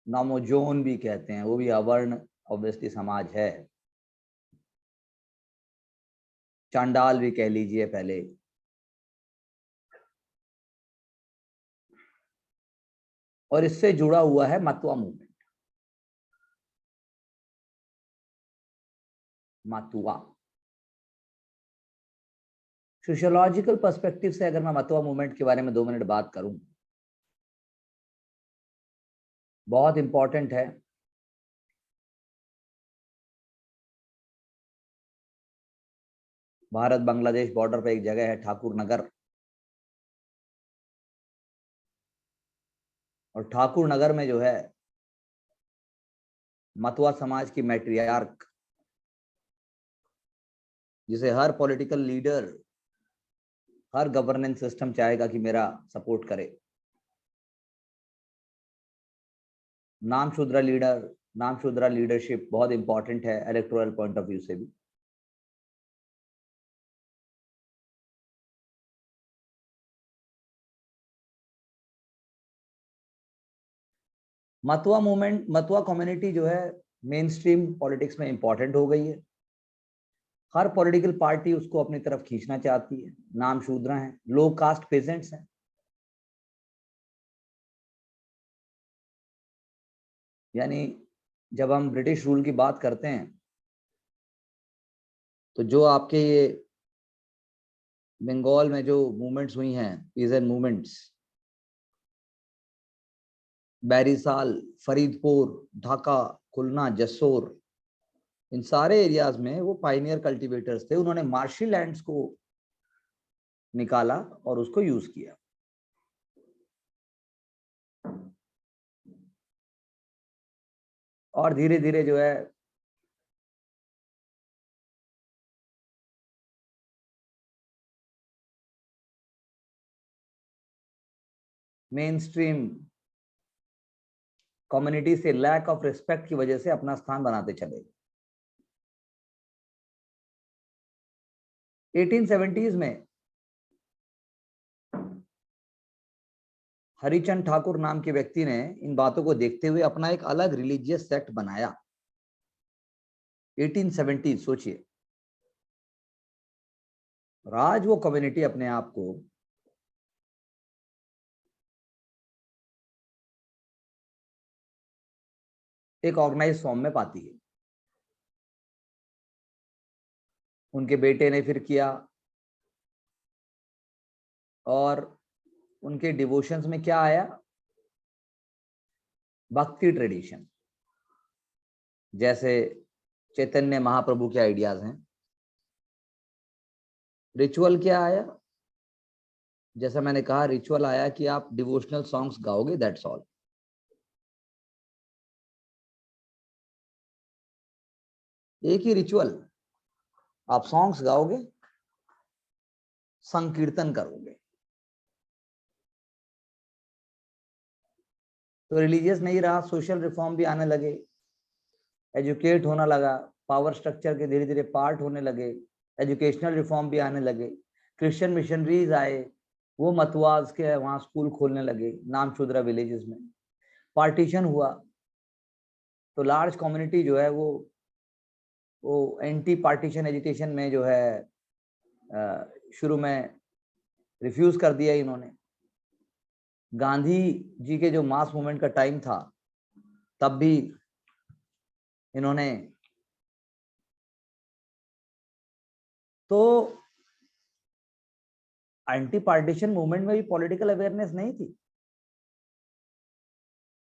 नामोजोन भी कहते हैं, वो भी अवर्ण ऑब्वियसली समाज है। चांडाल भी कह लीजिए पहले। और इससे जुड़ा हुआ है मतवा मूवमेंट। मतवा सोशियोलॉजिकल पर्सपेक्टिव से अगर मैं मतवा मूवमेंट के बारे में 2 मिनट बात करूं, बहुत इंपॉर्टेंट है। भारत बांग्लादेश बॉर्डर पे एक जगह है ठाकुर नगर, और ठाकुर नगर में जो है मतवा समाज की मैट्रियार्क, जिसे हर पॉलिटिकल लीडर, हर गवर्नेंस सिस्टम चाहेगा कि मेरा सपोर्ट करे। नामशूद्रा लीडर, नामशूद्रा लीडरशिप बहुत इंपॉर्टेंट है इलेक्टोरल पॉइंट ऑफ व्यू से भी। मतवा मूवमेंट, मतवा कम्युनिटी जो है मेन स्ट्रीम पॉलिटिक्स में इंपॉर्टेंट हो गई है। हर पॉलिटिकल पार्टी उसको अपनी तरफ खींचना चाहती है। नाम शूद्र हैं, लो कास्ट पेजेंट्स हैं। यानी जब हम ब्रिटिश रूल की बात करते हैं तो जो आपके ये बंगाल में जो मूवमेंट्स हुई हैं, पीजेंट मूवमेंट्स, बैरीसाल, फरीदपुर, ढाका, खुलना, जसोर, इन सारे एरियाज में वो पाइनियर कल्टीवेटर्स थे। उन्होंने मार्शी लैंड्स को निकाला और उसको यूज किया। और धीरे धीरे जो है मेन स्ट्रीम कम्युनिटी से लैक ऑफ रिस्पेक्ट की वजह से अपना स्थान बनाते चले। 1870s में हरिचंद ठाकुर नाम के व्यक्ति ने इन बातों को देखते हुए अपना एक अलग रिलीजियस सेक्ट बनाया। 1870 सोचिए, आज वो कम्युनिटी अपने आप को एक ऑर्गेनाइज फॉर्म में पाती है। उनके बेटे ने फिर किया, और उनके डिवोशंस में क्या आया? भक्ति ट्रेडिशन। जैसे चैतन्य महाप्रभु के आइडियाज हैं। रिचुअल क्या आया? जैसा मैंने कहा, रिचुअल आया कि आप डिवोशनल सॉन्ग्स गाओगे, दैट्स ऑल। एक ही रिचुअल, आप सॉन्ग्स गाओगे, संकीर्तन करोगे। तो रिलीजियस नहीं रहा, सोशल रिफॉर्म भी आने लगे, एजुकेट होना लगा, पावर स्ट्रक्चर के धीरे धीरे पार्ट होने लगे, एजुकेशनल रिफॉर्म भी आने लगे, क्रिश्चियन मिशनरीज आए, वो मतवाज के वहां स्कूल खोलने लगे नामशूद्रा विलेजेस में। पार्टीशन हुआ तो लार्ज कम्युनिटी जो है वो एंटी पार्टीशन एजिटेशन में जो है शुरू में रिफ्यूज कर दिया इन्होंने। गांधी जी के जो मास मूवमेंट का टाइम था, तब भी इन्होंने तो एंटी पार्टीशन मूवमेंट में भी पॉलिटिकल अवेयरनेस नहीं थी।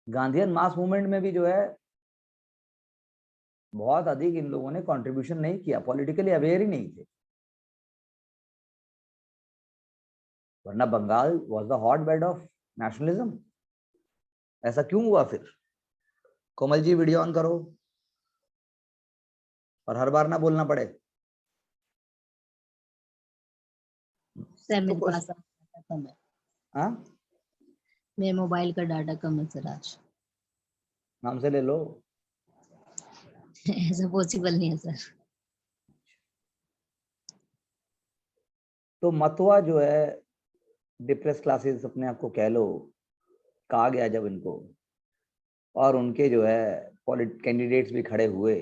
गांधीयन मास मूवमेंट में भी जो है बहुत अधिक इन लोगों ने कंट्रीब्यूशन नहीं किया, पॉलिटिकली अवेयर ही नहीं थे। वरना Bengal was the hot bed of nationalism. ऐसा क्यों हुआ फिर? कोमल जी वीडियो ऑन करो, और हर बार ना बोलना पड़े। सर तो मेरे कुछ पास डाटा कम है। हाँ, मेरे मोबाइल का डाटा कम है सर आज। नाम से ले लो। ऐसा पॉसिबल नहीं है सर। तो मतवा जो है डिप्रेस क्लासेस अपने आप को कह लो, कहा गया जब इनको, और उनके जो है कैंडिडेट्स भी खड़े हुए,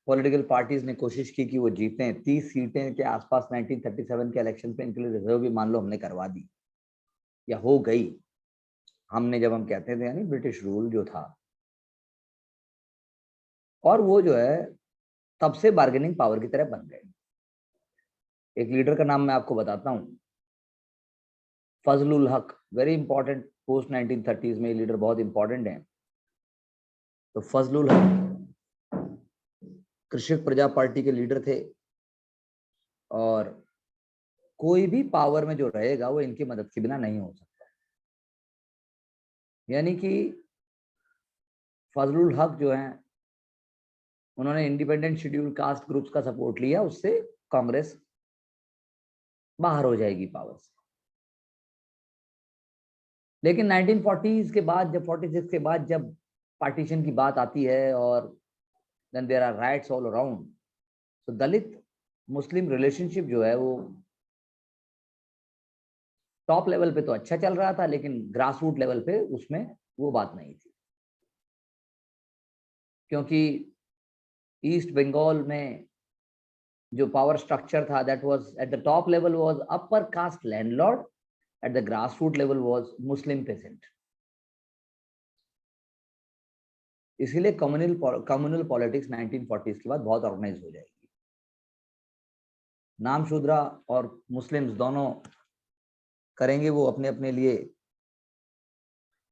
पॉलिटिकल पार्टीज ने कोशिश की कि वो जीतें। 30 सीटें के आसपास 1937 के इलेक्शन पे इनके लिए रिजर्व भी मान लो हमने करवा दी या हो गई। हमने जब हम कहते थे यानी ब्रिटिश रूल जो था, और वो जो है तब से बार्गेनिंग पावर की तरह बन गए। एक लीडर का नाम मैं आपको बताता हूं, फजलुल हक, वेरी इंपॉर्टेंट, पोस्ट 1930s में ये लीडर बहुत इंपॉर्टेंट है। तो फजलुल हक कृषक प्रजा पार्टी के लीडर थे, और कोई भी पावर में जो रहेगा वो इनकी मदद के बिना नहीं हो सकता। यानी कि फजलुल हक जो है, उन्होंने इंडिपेंडेंट शेड्यूल कास्ट ग्रुप्स का सपोर्ट लिया, उससे कांग्रेस बाहर हो जाएगी पावर से। लेकिन 1940s के बाद, जब 46 के बाद जब पार्टीशन की बात आती है, और then there are riots all around, तो दलित मुस्लिम रिलेशनशिप जो है वो टॉप लेवल पे तो अच्छा चल रहा था, लेकिन ग्रास रूट लेवल पे उसमें वो बात नहीं थी। क्योंकि ईस्ट बंगाल में जो पावर स्ट्रक्चर था, that was at the top level was upper caste landlord, at the grass root level was Muslim peasant. इसीलिए कम्युनल पॉलिटिक्स 1940s के बाद बहुत ऑर्गेनाइज हो जाएगी। नाम शूद्रा और मुस्लिम्स दोनों करेंगे, वो अपने अपने लिए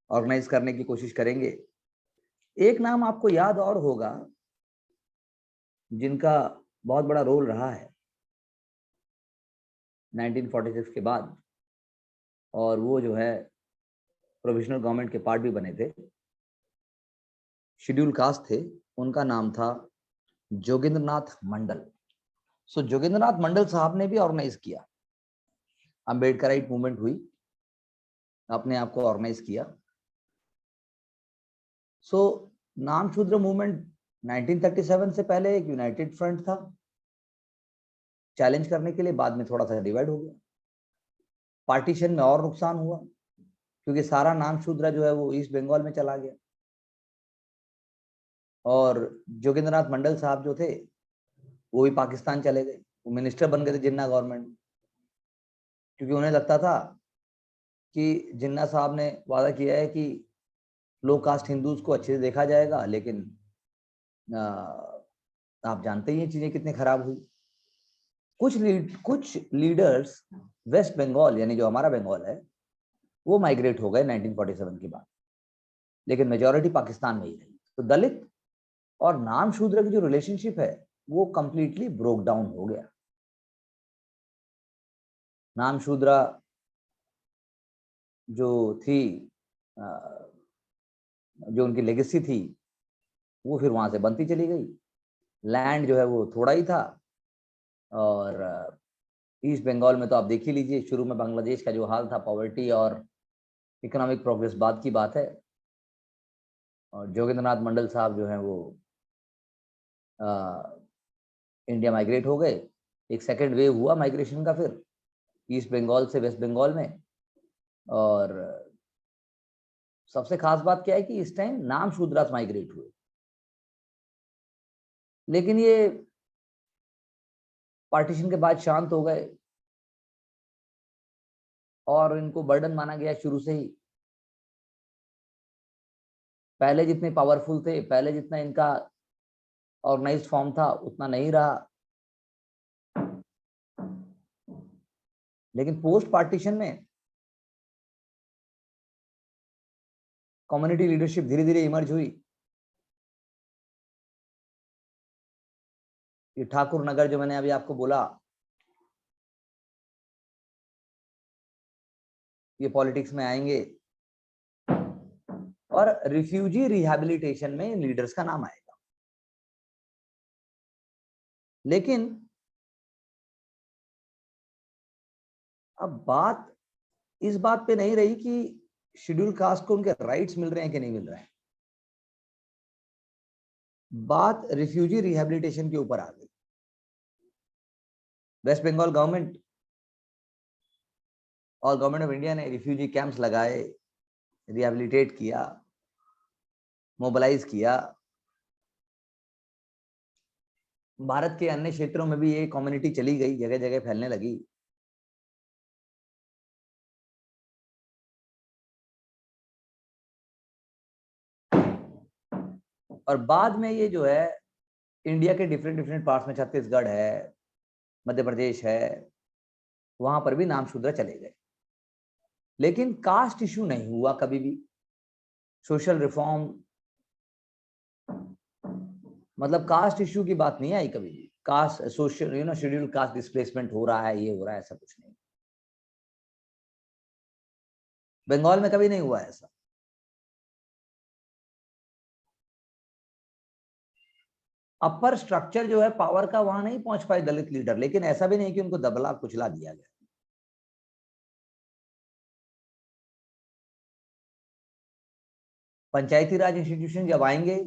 ऑर्गेनाइज करने की कोशिश करेंगे। एक नाम आपको याद और होगा जिनका बहुत बड़ा रोल रहा है 1946 के बाद, और वो जो है प्रोविजनल गवर्नमेंट के पार्ट भी बने थे, शेड्यूल कास्ट थे। उनका नाम था जोगिंद्रनाथ मंडल। सो जोगिंद्रनाथ मंडल साहब ने भी ऑर्गेनाइज किया, अम्बेडकराइट मूवमेंट हुई, अपने आप को ऑर्गेनाइज किया। सो नाम शूद्र मूवमेंट 1937 से पहले एक यूनाइटेड फ्रंट था चैलेंज करने के लिए, बाद में थोड़ा सा डिवाइड हो गया। पार्टीशन में और नुकसान हुआ, क्योंकि सारा नाम शूद्र जो है वो ईस्ट बंगाल में चला गया, और जोगिंद्रनाथ मंडल साहब जो थे वो भी पाकिस्तान चले गए, वो मिनिस्टर बन गए थे जिन्ना गवर्नमेंट। क्योंकि उन्हें लगता था कि जिन्ना साहब ने वादा किया है कि लो कास्ट हिंदूज को अच्छे से देखा जाएगा, लेकिन आप जानते ही हैं चीजें कितनी खराब हुई। कुछ लीडर्स वेस्ट बंगाल, यानी जो हमारा बंगाल है, वो माइग्रेट हो गए 1947 के बाद, लेकिन मेजॉरिटी पाकिस्तान में ही रही। तो दलित और नाम शूद्र की जो रिलेशनशिप है वो कंप्लीटली ब्रोक डाउन हो गया। नाम शूद्रा जो थी, जो उनकी लेगेसी थी, वो फिर वहां से बनती चली गई। लैंड जो है वो थोड़ा ही था, और ईस्ट बंगाल में तो आप देख ही लीजिए, शुरू में बांग्लादेश का जो हाल था, पॉवर्टी और इकोनॉमिक प्रोग्रेस बाद की बात है। और जोगिंद्रनाथ मंडल साहब जो हैं वो इंडिया माइग्रेट हो गए। एक सेकेंड वेव हुआ माइग्रेशन का फिर ईस्ट बंगाल से वेस्ट बंगाल में। और सबसे खास बात क्या है कि इस टाइम नाम शूद्रास माइग्रेट हुए, लेकिन ये पार्टीशन के बाद शांत हो गए, और इनको बर्डन माना गया शुरू से ही। पहले जितने पावरफुल थे, पहले जितना इनका ऑर्गेनाइज्ड फॉर्म था, उतना नहीं रहा। लेकिन पोस्ट पार्टीशन में कम्युनिटी लीडरशिप धीरे धीरे इमर्ज हुई। ये ठाकुर नगर जो मैंने अभी आपको बोला, ये पॉलिटिक्स में आएंगे, और रिफ्यूजी रिहैबिलिटेशन में इन लीडर्स का नाम आएगा। लेकिन अब बात इस बात पे नहीं रही कि शेड्यूल कास्ट को उनके राइट्स मिल रहे हैं कि नहीं मिल रहे हैं, बात रिफ्यूजी रिहैबिलिटेशन के ऊपर आ गई। वेस्ट बंगाल गवर्नमेंट और गवर्नमेंट ऑफ इंडिया ने रिफ्यूजी कैंप्स लगाए, रिहैबिलिटेट किया, मोबिलाइज किया। भारत के अन्य क्षेत्रों में भी ये कम्युनिटी चली गई, जगह जगह फैलने लगी। और बाद में ये जो है इंडिया के डिफरेंट डिफरेंट पार्ट्स में, छत्तीसगढ़ है, मध्य प्रदेश है, वहां पर भी नाम शूद्र चले गए। लेकिन कास्ट इशू नहीं हुआ कभी भी। सोशल रिफॉर्म मतलब कास्ट इशू की बात नहीं आई कभी भी। Caste social schedule caste displacement हो रहा है, ये हो रहा है, ऐसा कुछ नहीं। बंगाल में कभी नहीं हुआ ऐसा। अपर स्ट्रक्चर जो है पावर का, वहां नहीं पहुंच पाए दलित लीडर, लेकिन ऐसा भी नहीं कि उनको दबला कुचला दिया गया। पंचायती राज इंस्टीट्यूशन जब आएंगे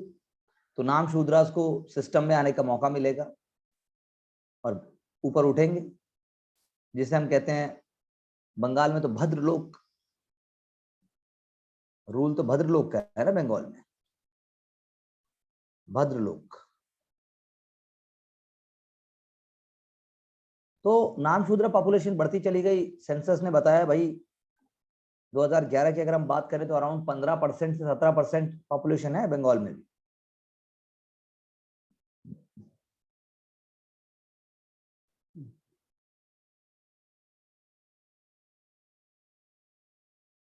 तो नाम शूद्रास को सिस्टम में आने का मौका मिलेगा और ऊपर उठेंगे, जिसे हम कहते हैं बंगाल में तो भद्रलोक। रूल तो भद्रलोक का है ना बंगाल में, भद्रलोक। तो नाम शूद्र पॉपुलेशन बढ़ती चली गई। सेंसस ने बताया भाई 2011 की अगर हम बात करें तो अराउंड 15% से 17% पॉपुलेशन है बंगाल में भी।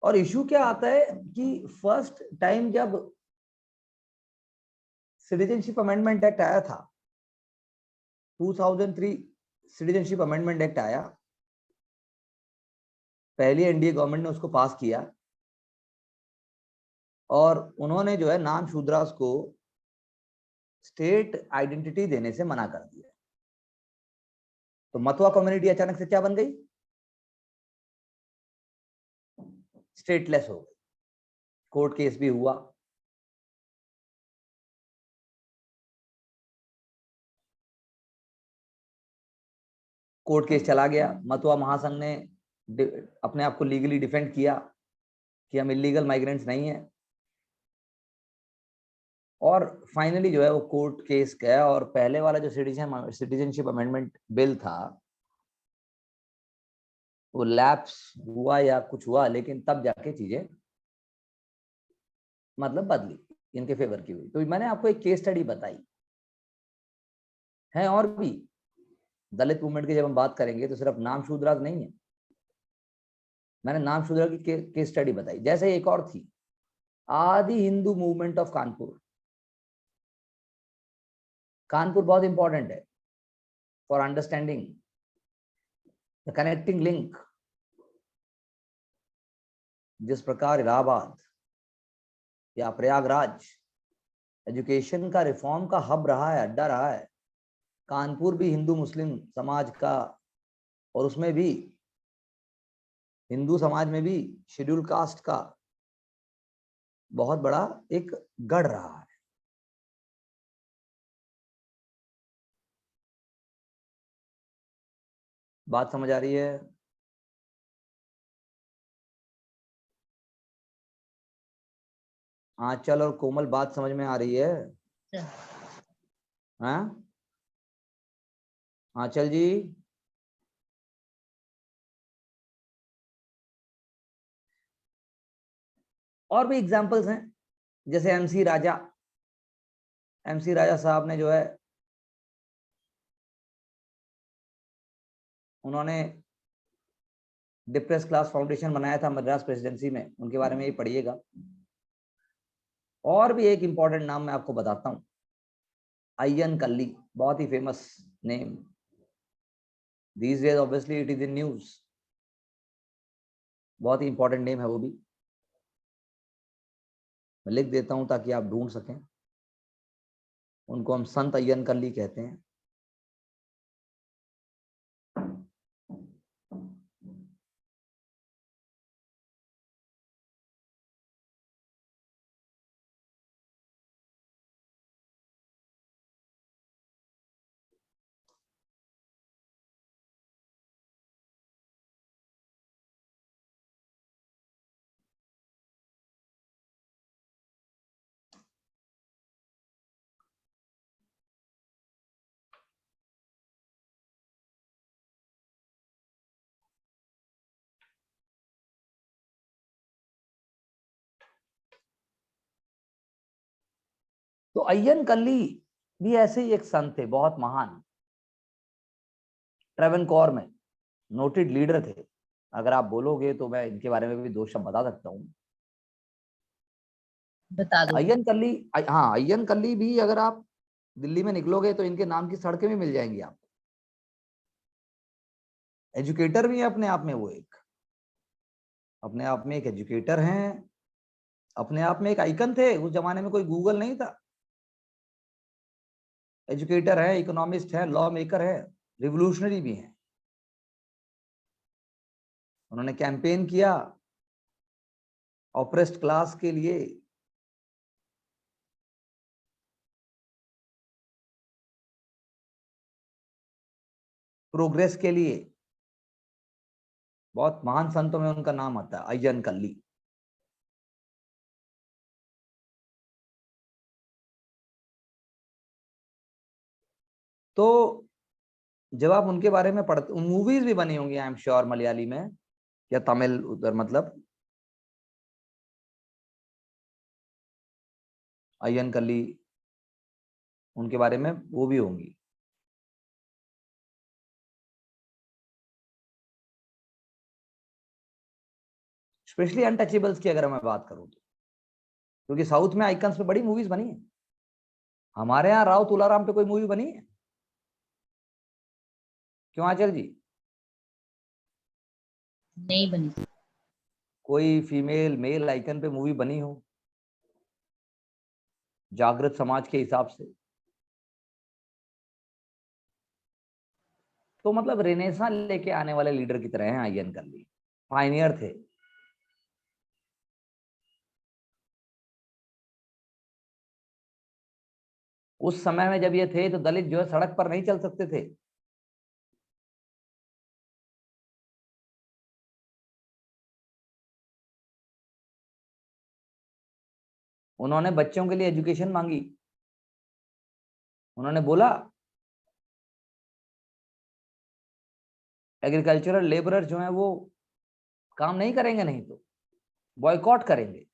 और इशू क्या आता है कि फर्स्ट टाइम जब सिटीजनशिप अमेंडमेंट एक्ट आया था, 2003 सिटीजनशिप अमेंडमेंट एक्ट आया, पहली एनडीए गवर्नमेंट ने उसको पास किया और उन्होंने जो है नाम शूद्रास को स्टेट आइडेंटिटी देने से मना कर दिया। तो मतवा कम्युनिटी अचानक से क्या बन गई? स्टेटलेस हो गई। कोर्ट केस भी हुआ। कोर्ट केस चला गया। मतवा महासंघ ने अपने आप को लीगली डिफेंड किया कि हम इलीगल माइग्रेंट्स नहीं है। और फाइनली जो है वो कोर्ट केस गया और पहले वाला जो सिटीजनशिप अमेंडमेंट बिल था वो लैप्स हुआ या कुछ हुआ, लेकिन तब जाके चीजें मतलब बदली, इनके फेवर की हुई। तो मैंने आपको एक केस स्टडी बताई है। और भी दलित मूवमेंट की जब हम बात करेंगे तो सिर्फ नाम शूद्राज नहीं है। मैंने नाम शूद्रा की केस स्टडी बताई। जैसे एक और थी आदि हिंदू मूवमेंट ऑफ कानपुर। कानपुर बहुत इंपॉर्टेंट है for understanding the connecting link. जिस प्रकार इलाहाबाद या प्रयागराज एजुकेशन का रिफॉर्म का हब रहा है, अड्डा रहा है, कानपुर भी हिंदू मुस्लिम समाज का, और उसमें भी हिंदू समाज में भी शेड्यूल कास्ट का बहुत बड़ा एक गढ़ रहा है। बात समझ आ रही है? आंचल और कोमल बात समझ में आ रही है? हाँ आंचल जी, और भी एग्जांपल्स हैं जैसे एमसी राजा साहब ने जो है उन्होंने डिप्रेस क्लास फाउंडेशन बनाया था मद्रास प्रेसिडेंसी में, उनके बारे में ही पढ़िएगा। और भी एक इंपॉर्टेंट नाम मैं आपको बताता हूं, अय्यन कल्ली, बहुत ही famous name. These days obviously it is in news. बहुत ही इंपॉर्टेंट नेम है वो भी। मैं लिख देता हूं ताकि आप ढूंढ सकें। उनको हम संत अय्यन कल्ली कहते हैं। तो अय्यन कल्ली भी ऐसे ही एक संत थे, बहुत महान, ट्रेवनकोर में नोटेड लीडर थे। अगर आप बोलोगे तो मैं इनके बारे में भी दो शब्द बता सकता हूँ। बता दो। अय्यन कल्ली, हाँ अय्यन कल्ली भी अगर आप दिल्ली में निकलोगे तो इनके नाम की सड़कें भी मिल जाएंगी आपको। एजुकेटर भी है अपने आप में, वो एक अपने आप में एक एजुकेटर हैं, अपने आप में एक आइकन थे। उस जमाने में कोई गूगल नहीं था। एजुकेटर है, इकोनॉमिस्ट है, लॉ मेकर है, रिवोल्यूशनरी भी हैं। उन्होंने कैंपेन किया ऑप्रेस्ड क्लास के लिए, प्रोग्रेस के लिए। बहुत महान संतों में उनका नाम आता है, अय्यन कल्ली। तो जब आप उनके बारे में पढ़ते, मूवीज भी बनी होंगी आई एम श्योर, मलयाली में या तमिल उधर, मतलब अय्यन कल्ली, उनके बारे में वो भी होंगी। स्पेशली अनटचेबल्स की अगर मैं बात करूं तो, क्योंकि साउथ में आइकन्स पे बड़ी मूवीज बनी है। हमारे यहाँ राव तुलाराम पे कोई मूवी बनी है? क्यों आचल जी? नहीं बनी। कोई फीमेल मेल आइकन पे मूवी बनी हो जागृत समाज के हिसाब से? तो मतलब रेनेसा लेके आने वाले लीडर की तरह हैं अय्यन कल्ली, पायनियर थे। उस समय में जब ये थे तो दलित जो है सड़क पर नहीं चल सकते थे। उन्होंने बच्चों के लिए एजुकेशन मांगी। उन्होंने बोला एग्रीकल्चरल लेबरर जो हैं वो काम नहीं करेंगे, नहीं तो बॉयकॉट करेंगे।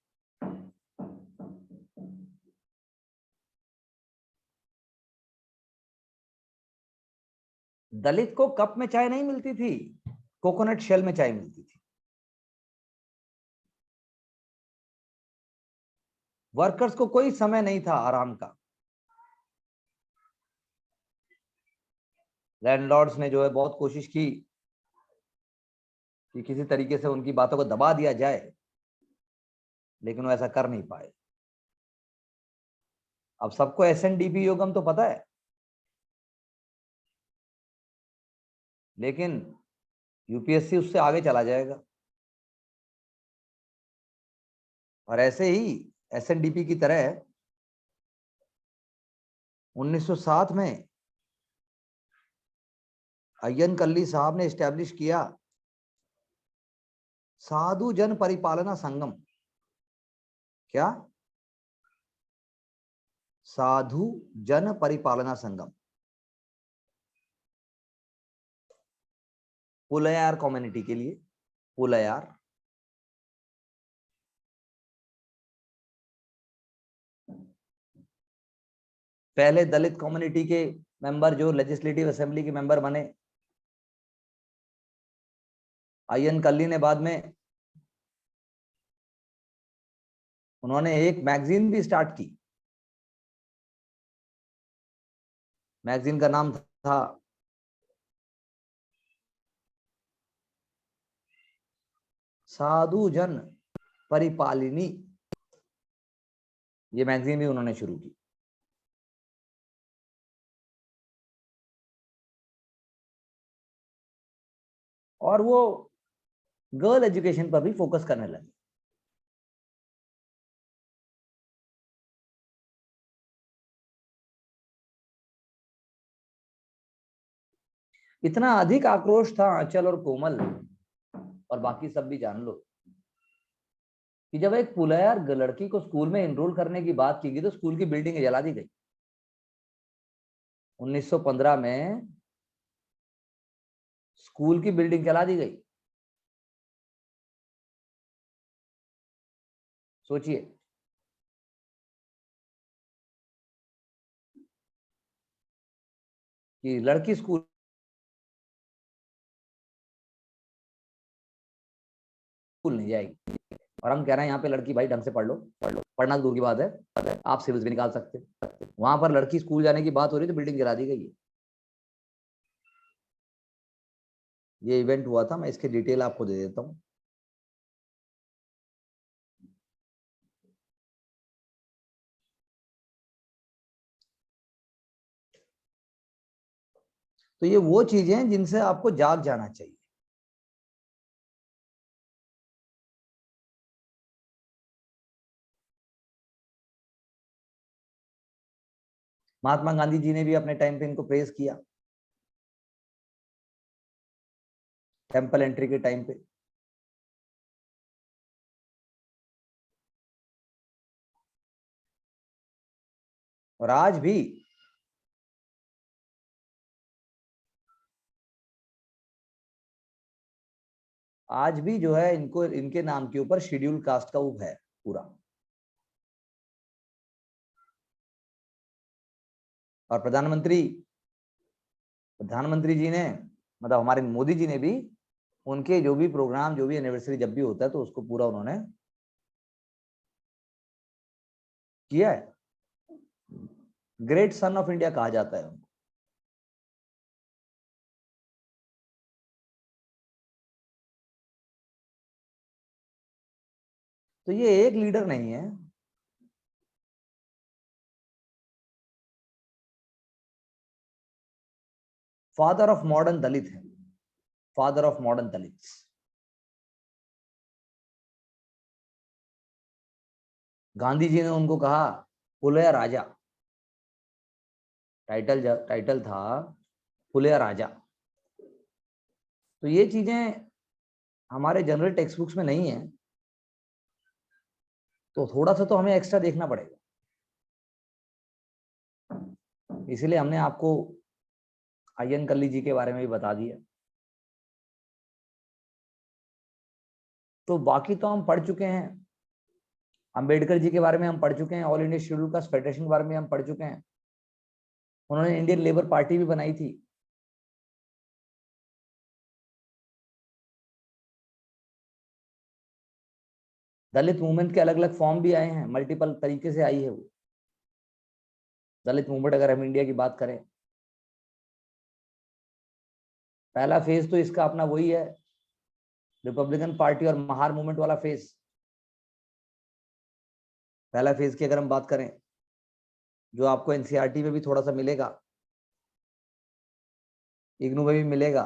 दलित को कप में चाय नहीं मिलती थी, कोकोनट शेल में चाय मिलती थी। वर्कर्स को कोई समय नहीं था आराम का। लैंडलॉर्ड्स ने जो है बहुत कोशिश की कि किसी तरीके से उनकी बातों को दबा दिया जाए, लेकिन वो ऐसा कर नहीं पाए। अब सबको एसएनडीपी योगम तो पता है, लेकिन यूपीएससी उससे आगे चला जाएगा। और ऐसे ही एसएनडीपी की तरह 1907 में अय्यन कल्ली साहब ने एस्टैब्लिश किया साधु जन परिपालना संगम। क्या? साधु जन परिपालना संगम, पुलयार कम्युनिटी के लिए। पुलयार पहले दलित कम्युनिटी के मेंबर जो लेजिस्लेटिव असेंबली के मेंबर बने, अय्यन कल्ली ने बाद में उन्होंने एक मैगजीन भी स्टार्ट की। मैगजीन का नाम था साधु जन परिपालिनी। ये मैगजीन भी उन्होंने शुरू की। और वो गर्ल एजुकेशन पर भी फोकस करने लगे। इतना अधिक आक्रोश था आंचल और कोमल और बाकी सब भी जान लो कि जब एक पुलयार लड़की को स्कूल में एनरोल करने की बात की गई तो स्कूल की बिल्डिंग जला दी गई। 1915 में स्कूल की बिल्डिंग जला दी गई। सोचिए। कि लड़की स्कूल नहीं जाएगी, और हम कह रहे हैं यहाँ पे लड़की भाई ढंग से पढ़ लो, पढ़ना तो दूर की बात है, आप सिविल्स भी निकाल सकते। वहां पर लड़की स्कूल जाने की बात हो रही तो बिल्डिंग गिरा दी गई है। ये इवेंट हुआ था, मैं इसकी डिटेल आपको दे देता हूँ। तो ये वो चीजें हैं जिनसे आपको जाग जाना चाहिए। महात्मा गांधी जी ने भी अपने टाइम पे इनको प्रेज किया, टेंपल एंट्री के टाइम पे। और आज भी जो है इनको, इनके नाम के ऊपर शेड्यूल कास्ट का वो है पूरा। और प्रधानमंत्री जी ने, मतलब हमारे मोदी जी ने भी, उनके जो भी प्रोग्राम, जो भी एनिवर्सरी जब भी होता है तो उसको पूरा उन्होंने किया है। ग्रेट सन ऑफ इंडिया कहा जाता है उनको। तो ये एक लीडर नहीं है, फादर ऑफ मॉडर्न दलित है, father of modern Dalits. Gandhi ji ने उनको कहा फुलेया राजा, टाइटल था फुलेया राजा। तो ये चीजें हमारे जनरल टेक्स्ट बुक्स में नहीं है, तो थोड़ा सा तो हमें एक्स्ट्रा देखना पड़ेगा। इसलिए हमने आपको अय्यन कल्ली जी के बारे में भी बता दिया। तो बाकी तो हम पढ़ चुके हैं, अंबेडकर जी के बारे में हम पढ़ चुके हैं, all India scheduled caste federation के बारे में हम पढ़ चुके हैं। उन्होंने इंडियन लेबर पार्टी भी बनाई थी। दलित मूवमेंट के अलग अलग फॉर्म भी आए हैं, मल्टीपल तरीके से आई है वो दलित मूवमेंट। अगर हम इंडिया की बात करें, पहला फेज तो इसका अपना वही है, रिपब्लिकन पार्टी और महार मूवमेंट वाला फेज। पहला फेज की अगर हम बात करें, जो आपको एनसीईआरटी में भी थोड़ा सा मिलेगा, इग्नू में भी मिलेगा,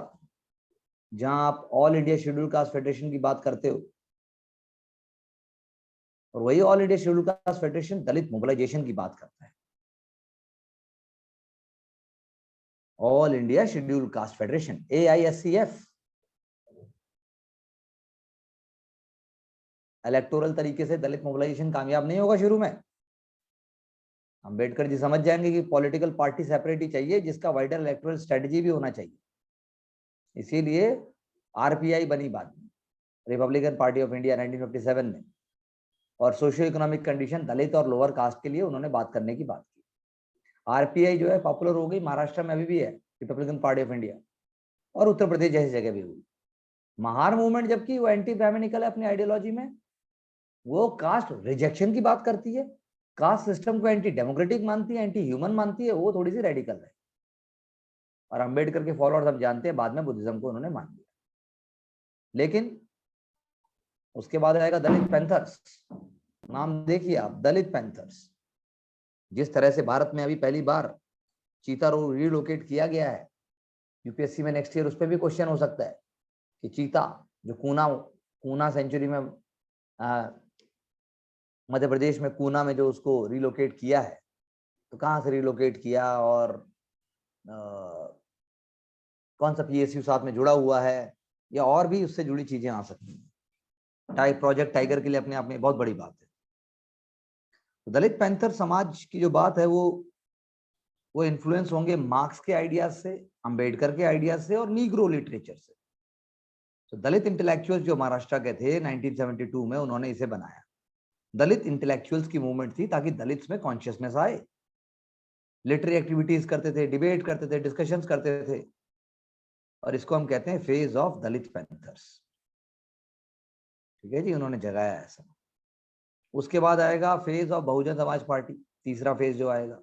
जहां आप all India scheduled caste federation की बात करते हो, और वही all India scheduled caste federation Dalit mobilization की बात करता है। All India scheduled caste federation, AISCF। Electoral तरीके से दलित मोबिलाइजेशन कामयाब नहीं होगा शुरू में। अंबेडकर जी समझ जाएंगे कि पॉलिटिकल पार्टी सेपरेट ही चाहिए, जिसका वाइडर इलेक्टोरल स्ट्रेटजी भी होना चाहिए। इसीलिए RPI बनी बाद में, रिपब्लिकन पार्टी ऑफ इंडिया 1957 में। और सोशियो इकोनॉमिक कंडीशन दलित और लोअर कास्ट के लिए उन्होंने बात करने की बात की। RPI जो है पॉपुलर हो गई, महाराष्ट्र में अभी भी है रिपब्लिकन पार्टी ऑफ इंडिया, और उत्तर प्रदेश जैसी जगह भी हुई। महार मूवमेंट जबकि वो एंटी ब्राह्मणिकल है अपनी आइडियोलॉजी में, वो कास्ट रिजेक्शन की बात करती है, कास्ट सिस्टम को एंटी डेमोक्रेटिक मानती है, एंटी ह्यूमन मानती है, वो थोड़ी सी रेडिकल है। और अंबेडकर के फॉलोअर्स हम जानते हैं, बाद में बुद्धिज्म को उन्होंने मान लिया। लेकिन उसके बाद आएगा दलित पैंथर्स। नाम देखिए आप, दलित पैंथर्स। जिस तरह से भारत में अभी पहली बार चीता रिलोकेट किया गया है, यूपीएससी में नेक्स्ट ईयर उस पर भी क्वेश्चन हो सकता है कि चीता जो कूना सेंचुरी में, मध्य प्रदेश में कूना में जो उसको रिलोकेट किया है, तो कहाँ से रिलोकेट किया, और कौन सा PSU साथ में जुड़ा हुआ है, या और भी उससे जुड़ी चीजें आ सकती हैं। प्रोजेक्ट टाइगर के लिए अपने आप में बहुत बड़ी बात है। तो दलित पैंथर समाज की जो बात है, वो इन्फ्लुएंस होंगे मार्क्स के आइडियाज से, अंबेडकर के आइडियाज से, और नीग्रो लिटरेचर से। तो दलित इंटेलेक्चुअल्स जो महाराष्ट्र के थे 1972 में, उन्होंने इसे बनाया। दलित इंटेलेक्चुअल्स की मूवमेंट थी ताकि दलित्स में कॉन्शियसनेस आए। लिटरेरी एक्टिविटीज करते थे, डिबेट करते थे, डिस्कशंस करते थे, और इसको हम कहते हैं फेज ऑफ दलित पैंथर्स। ठीक है जी, उन्होंने जगाया ऐसा। उसके बाद आएगा phase of Bahujan Samaj party, तीसरा फेज जो आएगा,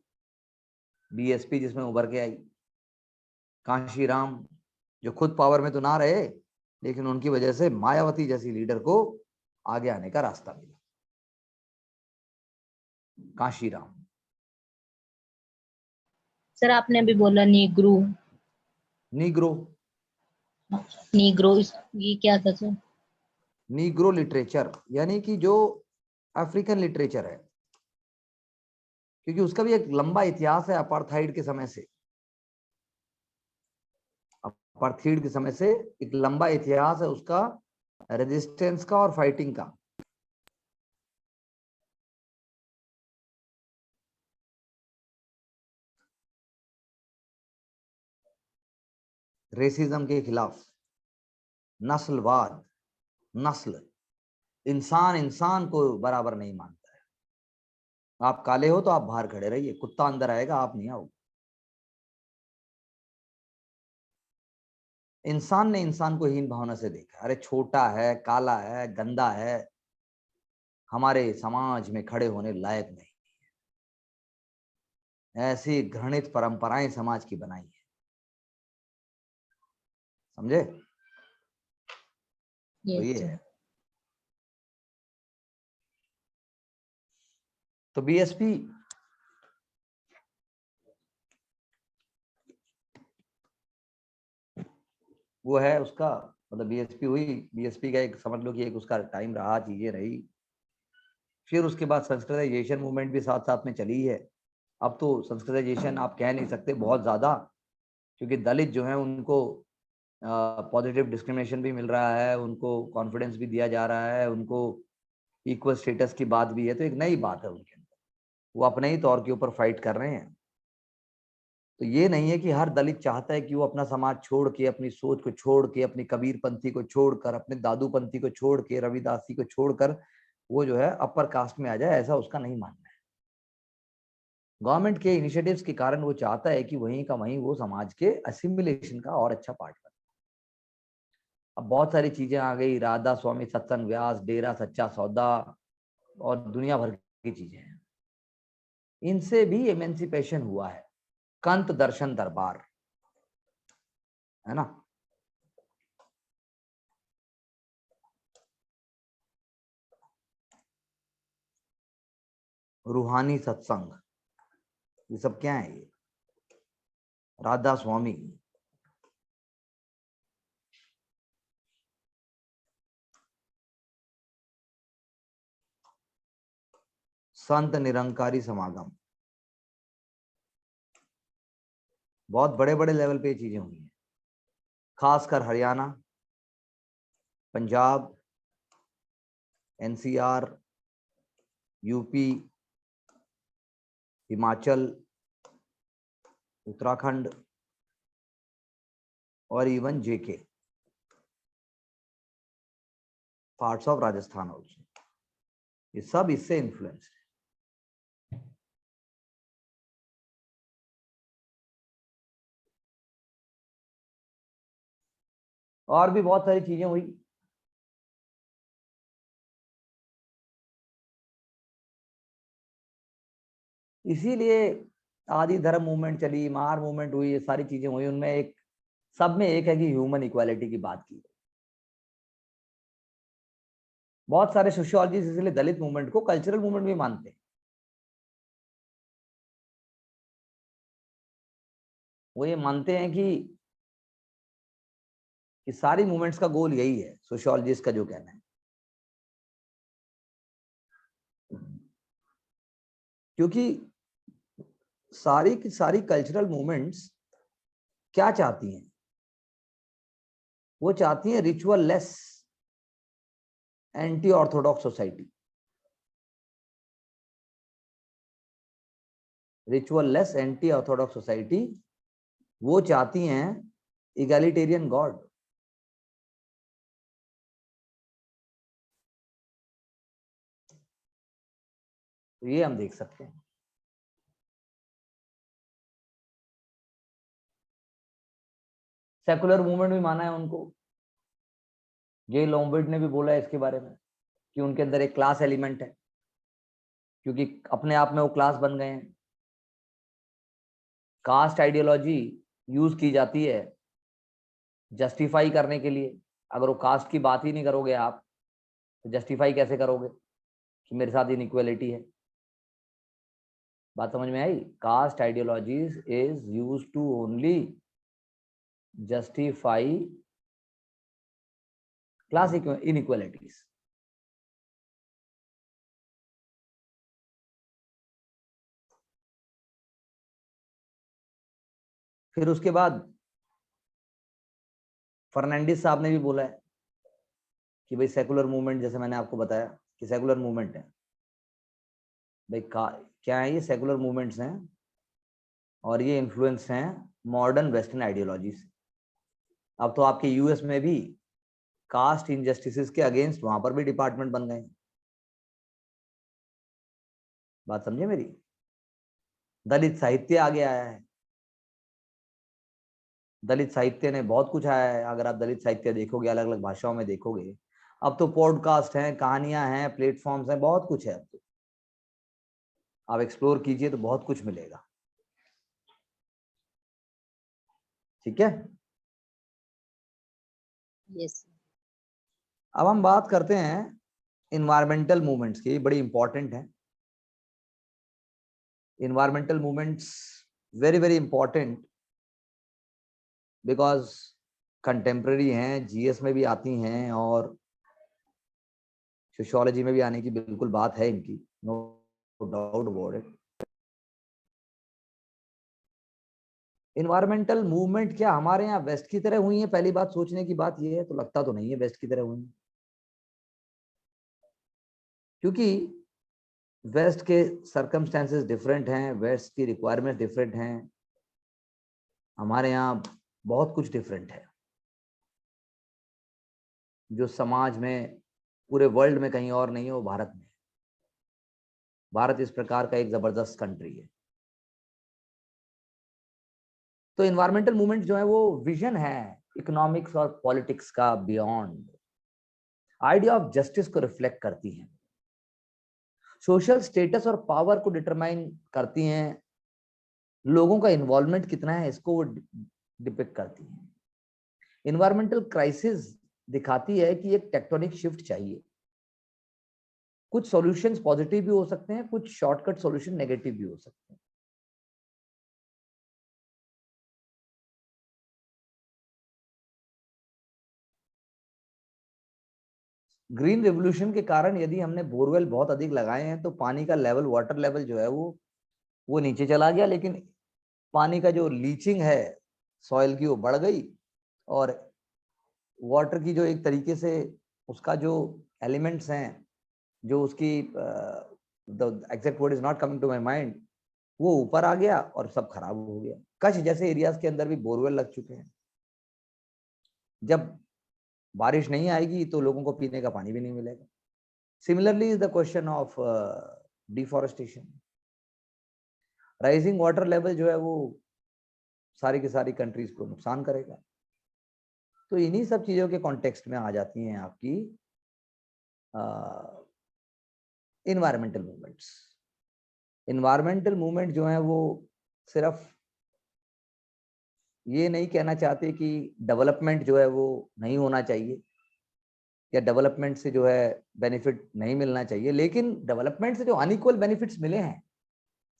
बीएसपी, जिसमें उभर के आई कांशीराम, जो खुद पावर में तो ना रहे, लेकिन उनकी वजह से मायावती जैसी लीडर को आगे आने का रास्ता मिला। कांशीराम। सर आपने अभी बोला नीग्रो। नीग्रो। नीग्रो ये क्या था सर? नीग्रो लिटरेचर यानी कि जो अफ्रीकन लिटरेचर है, क्योंकि उसका भी एक लंबा इतिहास है अपार्थाइड के समय से। अपार्थाइड के समय से एक लंबा इतिहास है उसका, रेजिस्टेंस का और फाइटिंग का। रेसिज्म के खिलाफ, नस्लवाद, नस्ल, इंसान इंसान को बराबर नहीं मानता है। आप काले हो तो आप बाहर खड़े रहिए, कुत्ता अंदर आएगा, आप नहीं आओ। इंसान ने इंसान को हीन भावना से देखा, अरे छोटा है, काला है, गंदा है, हमारे समाज में खड़े होने लायक नहीं। ऐसी घृणित परंपराएं समाज की बनाई है, समझे? तो ये है। तो बीएसपी वो है उसका मतलब, बीएसपी हुई, बीएसपी का एक समझ लो कि एक उसका टाइम रहा, चीजें रही। फिर उसके बाद संस्कृताइजेशन मूवमेंट भी साथ साथ में चली है। अब तो संस्कृताइजेशन आप कह नहीं सकते बहुत ज्यादा, क्योंकि दलित जो है उनको पॉजिटिव डिस्क्रिमिनेशन भी मिल रहा है, उनको कॉन्फिडेंस भी दिया जा रहा है, उनको इक्वल स्टेटस की बात भी है। तो एक नई बात है उनके अंदर, वो अपने ही तौर के ऊपर फाइट कर रहे हैं। तो ये नहीं है कि हर दलित चाहता है कि वो अपना समाज छोड़ के, अपनी सोच को छोड़ के, अपनी कबीरपंथी को छोड़कर, अपने दादूपंथी को छोड़ के, रविदासी को छोड़कर वो जो है अपर कास्ट में आ जाए, ऐसा उसका नहीं मानना है। गवर्नमेंट के इनिशिएटिव्स के कारण वो चाहता है कि वहीं का वहीं वो समाज के असिमिलेशन का और अच्छा पार्ट बने। अब बहुत सारी चीजें आ गई, राधा स्वामी सत्संग व्यास, डेरा सच्चा सौदा और दुनिया भर की चीजें हैं। इनसे भी एमेंसिपेशन हुआ है। कंत दर्शन दरबार, है ना, रूहानी सत्संग, ये सब क्या है? ये राधा स्वामी, संत निरंकारी समागम, बहुत बड़े बड़े लेवल पे चीजें हुई हैं। खासकर हरियाणा, पंजाब, एनसीआर, यूपी, हिमाचल, उत्तराखंड और even JK, parts of Rajasthan also, ये सब इससे इन्फ्लुएंस है। और भी बहुत सारी चीजें हुई। इसीलिए आदि धर्म मूवमेंट चली, महार मूवमेंट हुई, ये सारी चीजें हुई, उनमें एक, सब में एक है कि ह्यूमन इक्वालिटी की बात की। बहुत सारे सोशियोलॉजिस्ट इसलिए दलित मूवमेंट को कल्चरल मूवमेंट भी मानते हैं। वो ये मानते हैं कि सारी मूवमेंट्स का गोल यही है, सोशियोलॉजिस्ट का जो कहना है। क्योंकि सारी की सारी कल्चरल मूवमेंट्स क्या चाहती हैं? वो चाहती हैं ritual less anti Orthodox society, ritual less anti Orthodox society. वो चाहती हैं इगैलिटेरियन गॉड। तो ये हम देख सकते हैं। सेकुलर मूवमेंट भी माना है उनको। जे लॉम्बर्ट ने भी बोला है इसके बारे में कि उनके अंदर एक क्लास एलिमेंट है, क्योंकि अपने आप में वो क्लास बन गए हैं। कास्ट आइडियोलॉजी यूज की जाती है जस्टिफाई करने के लिए। अगर वो कास्ट की बात ही नहीं करोगे आप तो जस्टिफाई कैसे करोगे कि मेरे साथ इनइक्वालिटी है? बात समझ में आई? Caste ideologies is use to only justify class inequalities. फिर उसके बाद फर्नांडिस साहब ने भी बोला है कि भाई सेकुलर मूवमेंट, जैसे मैंने आपको बताया कि सेकुलर मूवमेंट है भाई, क्या है ये? सेकुलर मूवमेंट्स हैं और ये इन्फ्लुएंस हैं मॉडर्न वेस्टर्न आइडियोलॉजी से। अब तो आपके यूएस में भी कास्ट इनजस्टिसेस के अगेंस्ट वहां पर भी डिपार्टमेंट बन गए। बात समझे मेरी? दलित साहित्य आगे आया है। दलित साहित्य ने बहुत कुछ आया है। अगर आप दलित साहित्य देखोगे, अलग अलग भाषाओं में देखोगे, अब तो पॉडकास्ट हैं, कहानियां हैं, प्लेटफॉर्म्स हैं, बहुत कुछ है। अब तो आप एक्सप्लोर कीजिए तो बहुत कुछ मिलेगा। ठीक है। यस। अब हम बात करते हैं इन्वायरमेंटल मूवमेंट्स की। बड़ी इंपॉर्टेंट है environmental movements, very very important, because contemporary हैं, जीएस में भी आती हैं और सोशियोलॉजी में भी आने की बिल्कुल बात है इनकी, no doubt about it. Environmental movement क्या हमारे यहाँ वेस्ट की तरह हुई है? पहली बात सोचने की बात यह है, तो लगता तो नहीं है वेस्ट की तरह हुई है, क्योंकि वेस्ट के सर्कमस्टेंसेस डिफरेंट हैं, वेस्ट की रिक्वायरमेंट डिफरेंट हैं। हमारे यहाँ बहुत कुछ डिफरेंट है जो समाज में, पूरे वर्ल्ड में कहीं और नहीं है, वो भारत में। भारत इस प्रकार का एक जबरदस्त कंट्री है। तो इन्वायरमेंटल मूवमेंट जो है वो विजन है इकोनॉमिक्स और पॉलिटिक्स का बियॉन्ड, आइडिया ऑफ जस्टिस को रिफ्लेक्ट करती हैं, सोशल स्टेटस और पावर को डिटरमाइन करती हैं, लोगों का इन्वॉल्वमेंट कितना है इसको वो डिपिक्ट करती हैं। इन्वायरमेंटल क्राइसिस दिखाती है कि एक टेक्टोनिक शिफ्ट चाहिए। कुछ सॉल्यूशंस पॉजिटिव भी हो सकते हैं, कुछ शॉर्टकट सॉल्यूशन नेगेटिव भी हो सकते हैं। ग्रीन रेवोल्यूशन के कारण यदि हमने बोरवेल बहुत अधिक लगाए हैं तो पानी का लेवल, वाटर लेवल जो है वो नीचे चला गया, लेकिन पानी का जो लीचिंग है सॉइल की वो बढ़ गई, और वाटर की जो एक तरीके से उसका जो एलिमेंट्स हैं, जो उसकी the exact word is not coming to my mind, वो ऊपर आ गया और सब खराब हो गया। कच्छ जैसे एरियाज के अंदर भी बोरवेल लग चुके हैं। जब बारिश नहीं आएगी तो लोगों को पीने का पानी भी नहीं मिलेगा। Similarly is the question of deforestation. Rising water level जो है वो सारी की सारी कंट्रीज को नुकसान करेगा। तो इन्हीं सब चीजों के कॉन्टेक्स्ट में आ जाती हैं आपकी इन्वायरमेंटल मूवमेंट्स। इन्वायरमेंटल मूवमेंट जो है वो सिर्फ ये नहीं कहना चाहते कि डेवलपमेंट जो है वो नहीं होना चाहिए या डेवलपमेंट से जो है बेनिफिट नहीं मिलना चाहिए, लेकिन डेवलपमेंट से जो अनइक्वल बेनिफिट्स मिले हैं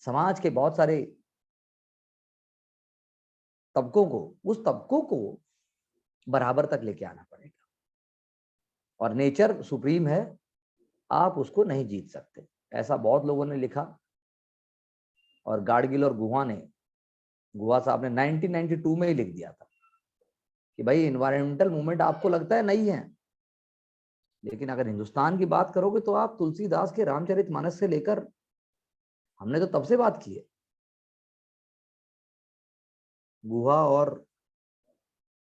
समाज के बहुत सारे तबकों को, उस तबकों को बराबर तक लेके आना पड़ेगा। और नेचर सुप्रीम है, आप उसको नहीं जीत सकते, ऐसा बहुत लोगों ने लिखा। और गाडगिल और गुहा साहब ने 1992 में ही लिख दिया था कि भाई इन्वायरमेंटल मूवमेंट आपको लगता है नहीं है, लेकिन अगर हिंदुस्तान की बात करोगे तो आप तुलसीदास के रामचरितमानस से लेकर, हमने तो तब से बात की है। गुहा और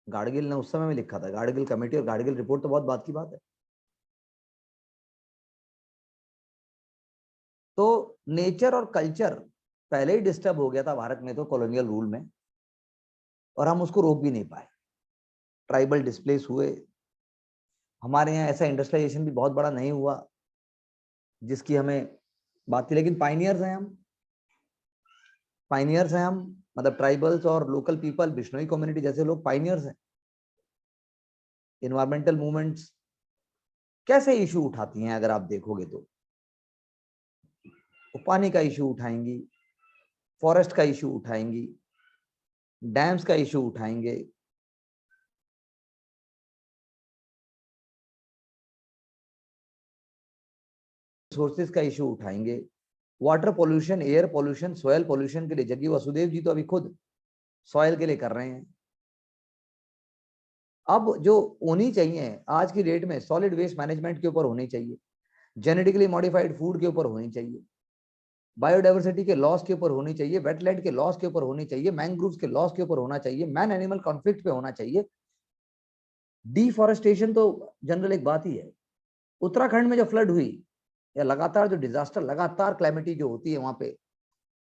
गाडगिल ने उस समय में लिखा था, गाडगिल कमेटी और गाडगिल रिपोर्ट तो बहुत बात की बात है। तो नेचर और कल्चर पहले ही डिस्टर्ब हो गया था भारत में तो कॉलोनियल रूल में, और हम उसको रोक भी नहीं पाए। ट्राइबल डिस्प्लेस हुए। हमारे यहाँ ऐसा इंडस्ट्रियलाइजेशन भी बहुत बड़ा नहीं हुआ जिसकी हमें बात थी, लेकिन पाइनियर्स हैं हम, पाइनियर्स हैं हम, मतलब ट्राइबल्स और लोकल पीपल, बिश्नोई कम्युनिटी जैसे लोग पाइनियर्स हैं। इन्वायरमेंटल मूवमेंट्स कैसे इशू उठाती हैं अगर आप देखोगे तो पानी का इशू उठाएंगी, फॉरेस्ट का इशू उठाएंगी, डैम्स का इशू उठाएंगे, सोर्सेज का इशू उठाएंगे, water pollution, air pollution, soil pollution के लिए जग्गी वसुदेव जी तो अभी खुद सॉइल के लिए कर रहे हैं। अब जो होनी चाहिए आज की डेट में, सॉलिड वेस्ट मैनेजमेंट के ऊपर होनी चाहिए, जेनेटिकली मॉडिफाइड फूड के ऊपर होनी चाहिए, बायोडाइवर्सिटी के लॉस के ऊपर होनी चाहिए, वेटलैंड के लॉस के ऊपर होनी चाहिए, मैंग्रोव्स के लॉस के ऊपर होना चाहिए, मैन एनिमल कॉन्फ्लिक्ट पे होना चाहिए। डिफॉरेस्टेशन तो जनरल एक बात ही है। उत्तराखंड में जो फ्लड हुई या लगातार जो डिजास्टर, लगातार क्लाइमेटी जो होती है वहां पे,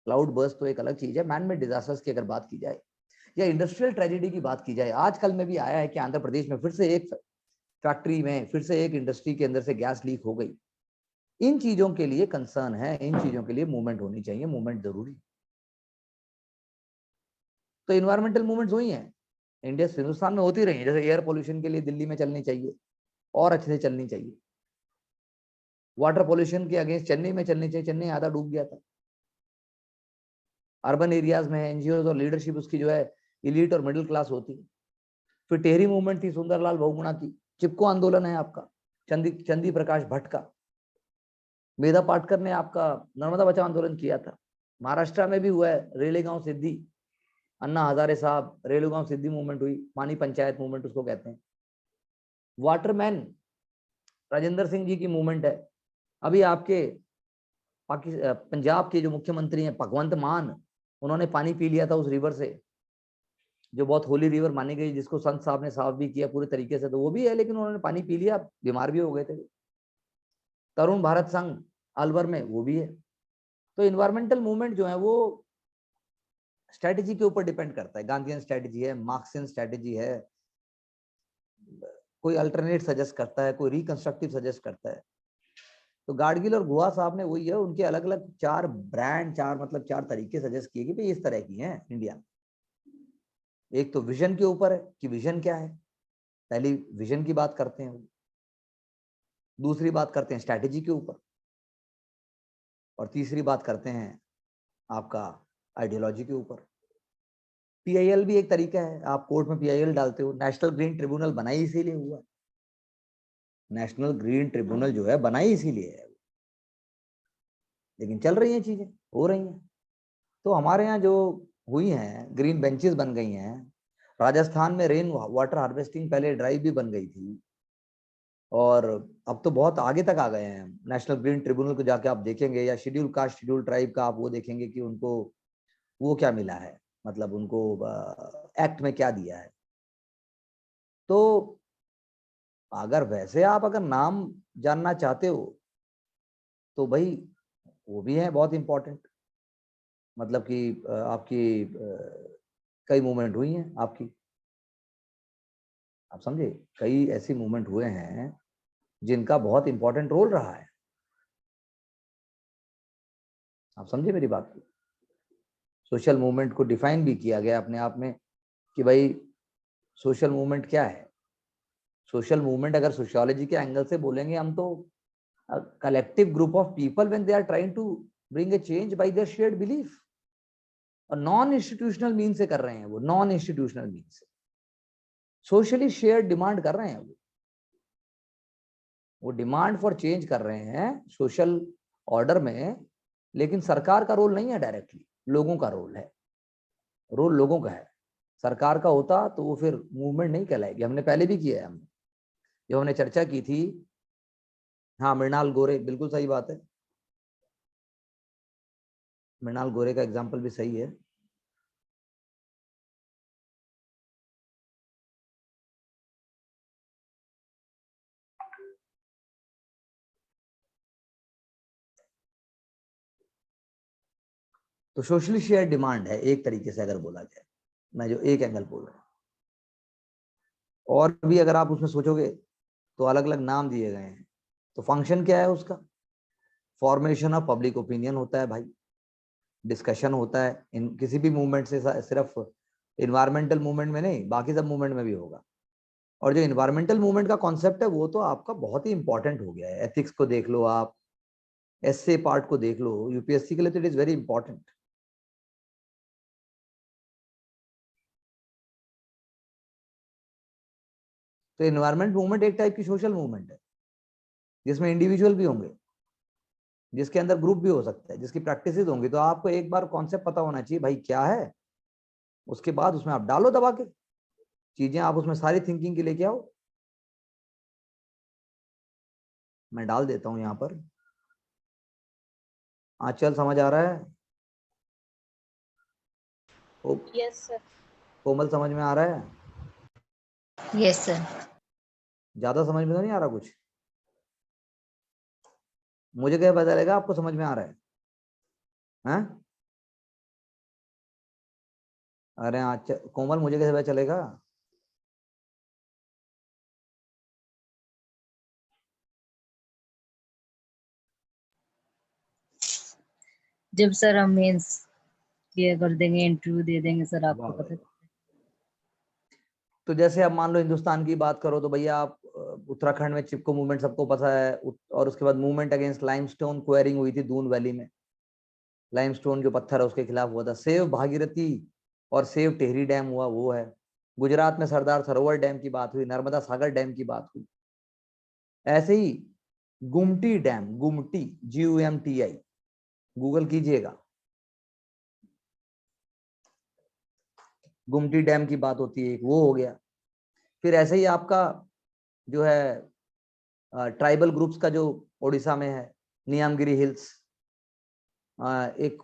क्लाउड बर्स्ट तो एक अलग चीज है, मैन मेड डिजास्टर्स की अगर बात की जाए या इंडस्ट्रियल ट्रेजेडी की बात की जाए, आजकल में भी आया है कि आंध्र प्रदेश में फिर से एक फैक्ट्री में, फिर से एक इंडस्ट्री के अंदर से गैस लीक हो गई। इन चीजों के लिए कंसर्न है, इन चीजों के लिए मूवमेंट होनी चाहिए, मूवमेंट जरूरी। तो इन्वायरमेंटल मूवमेंट्स हुई हैं इंडिया, हिंदुस्तान में होती रही है। जैसे एयर पोल्यूशन के लिए दिल्ली में चलनी चाहिए और अच्छे से चलनी चाहिए, वाटर पोल्यूशन के अगेंस्ट चेन्नई में चलनी चाहिए, चेन्नई आधा डूब गया था। अर्बन एरियाज में एनजीओ और लीडरशिप उसकी जो है इलीट और मिडिल क्लास होती है। फिर टेहरी मूवमेंट थी सुंदरलाल बहुगुणा की, चिपको आंदोलन है आपका चंदी प्रकाश भट्ट का, मेधा पाटकर ने आपका नर्मदा बचाओ आंदोलन किया था। महाराष्ट्र में भी हुआ है रेलेगांव सिद्धि, अन्ना हजारे साहब, रेलेगांव सिद्धि मूवमेंट हुई, पानी पंचायत मूवमेंट उसको कहते हैं। वाटरमैन राजेंद्र सिंह जी की मूवमेंट है। अभी आपके पंजाब के जो मुख्यमंत्री हैं भगवंत मान, उन्होंने पानी पी लिया था उस रिवर से, जो बहुत होली रिवर मानी गई, जिसको संत साहब ने साफ भी किया पूरे तरीके से, तो वो भी है, लेकिन उन्होंने पानी पी लिया, बीमार भी हो गए थे। तरुण भारत संघ अलवर में, वो भी है। तो इन्वायरमेंटल मूवमेंट जो है वो स्ट्रेटेजी के ऊपर डिपेंड करता है। गांधीयन स्ट्रेटेजी है, मार्क्सियन स्ट्रेटेजी है, कोई अल्टरनेट सजेस्ट करता है, कोई रिकंस्ट्रक्टिव सजेस्ट करता है। तो गाडगिल और गुहा साहब ने वही है, उनके अलग अलग चार ब्रांड, चार मतलब चार तरीके सजेस्ट किए कि भाई इस तरह की है इंडिया। एक तो विजन के ऊपर है कि विजन क्या है, पहली विजन की बात करते हैं। दूसरी बात करते हैं स्ट्रैटेजी के ऊपर, और तीसरी बात करते हैं आपका आइडियोलॉजी के ऊपर। पीआईएल भी एक तरीका है, आप कोर्ट में पीआईएल डालते हो। नेशनल ग्रीन ट्रिब्यूनल बनाई इसीलिए हुआ, नेशनल ग्रीन ट्रिब्यूनल जो है बनाई इसीलिए है, लेकिन चल रही हैं चीजें, हो रही हैं। तो हमारे यहाँ जो हुई हैं, ग्रीन बेंचेस बन गई हैं, राजस्थान में रेन वाटर हार्वेस्टिंग पहले ड्राइव भी बन गई थी, और अब तो बहुत आगे तक आ गए हैं। नेशनल ग्रीन ट्रिब्यूनल को जाके आप देखेंगे, या शेड्यूल कास्ट शेड्यूल ट्राइब का आप वो देखेंगे कि उनको वो क्या मिला है, मतलब उनको एक्ट में क्या दिया है। तो अगर वैसे आप अगर नाम जानना चाहते हो तो भाई वो भी है बहुत इंपॉर्टेंट, मतलब कि आपकी कई मूवमेंट हुई हैं आपकी, आप समझे, कई ऐसी मूवमेंट हुए हैं जिनका बहुत इंपॉर्टेंट रोल रहा है। आप समझे मेरी बात को। सोशल मूवमेंट को डिफाइन भी किया गया अपने आप में कि भाई सोशल मूवमेंट क्या है। सोशल मूवमेंट अगर सोशियोलॉजी के एंगल से बोलेंगे हम तो collective group of people when they are trying to bring a change by their shared belief, और नॉन इंस्टीट्यूशनल मीन से कर रहे हैं वो, नॉन इंस्टीट्यूशनल मीन से सोशली शेयर्ड डिमांड कर रहे हैं वो डिमांड फॉर चेंज कर रहे हैं सोशल ऑर्डर में। लेकिन सरकार का रोल नहीं है डायरेक्टली, लोगों का रोल है, रोल लोगों का है। सरकार का होता तो वो फिर मूवमेंट नहीं कहलाएगी। हमने पहले भी किया है, हमने जो हमने चर्चा की थी। हाँ, मृणाल गोरे, बिल्कुल सही बात है, मृणाल गोरे का एग्जाम्पल भी सही है। तो सोशली शेयर डिमांड है एक तरीके से अगर बोला जाए, मैं जो एक एंगल बोल रहा हूँ। और भी अगर आप उसमें सोचोगे तो अलग अलग नाम दिए गए हैं। तो फंक्शन क्या है उसका? फॉर्मेशन ऑफ पब्लिक ओपिनियन होता है भाई, डिस्कशन होता है इन किसी भी मूवमेंट से, सिर्फ इन्वायरमेंटल मूवमेंट में नहीं, बाकी सब मूवमेंट में भी होगा। और जो इन्वायरमेंटल मूवमेंट का कॉन्सेप्ट है वो तो आपका बहुत ही इंपॉर्टेंट हो गया है। एथिक्स को देख लो आप, एसए पार्ट को देख लो, यूपीएससी के लिए तो इट इज वेरी इंपॉर्टेंट। तो इन्वायरमेंट मूवमेंट एक टाइप की सोशल मूवमेंट है जिसमें इंडिविजुअल भी होंगे, जिसके अंदर ग्रुप भी हो सकता है, जिसकी प्रैक्टिसेस होंगी। तो आपको एक बार कॉन्सेप्ट पता होना चाहिए भाई क्या है, उसके बाद उसमें आप डालो दबा के चीजें, आप उसमें सारी थिंकिंग के लेके आओ। मैं डाल देता हूं यहां पर। आंचल समझ आ रहा है? Yes sir. कोमल समझ में आ रहा है? Yes sir. ज्यादा समझ में तो नहीं आ रहा कुछ? मुझे क्या पता चलेगा आपको समझ में आ रहा है? हैं? अरे अच्छा कोमल, मुझे कैसे पता चलेगा? जब सर हम मेंस क्लियर कर देंगे, इंटरव्यू दे देंगे सर, आपको पता। तो जैसे अब मान लो हिंदुस्तान की बात करो तो भैया आप उत्तराखंड में चिपको मूवमेंट सबको पता है। और उसके बाद मूवमेंट अगेंस्ट लाइमस्टोन क्वेरिंग हुई थी दून वैली में। लाइमस्टोन जो पत्थर है उसके खिलाफ हुआ था। सेव भागीरथी और सेव टेहरी डैम हुआ, वो है। गुजरात में सरदार सरोवर डैम की बात हुई, नर्मदा सागर डैम की बात हुई। ऐसे ही गुमटी डैम, गुमटी GUMTI, गूगल कीजिएगा, गुमटी डैम की बात होती है, एक वो हो गया। फिर ऐसे ही आपका जो है ट्राइबल ग्रुप्स का जो उड़ीसा में है, नियामगिरी हिल्स। एक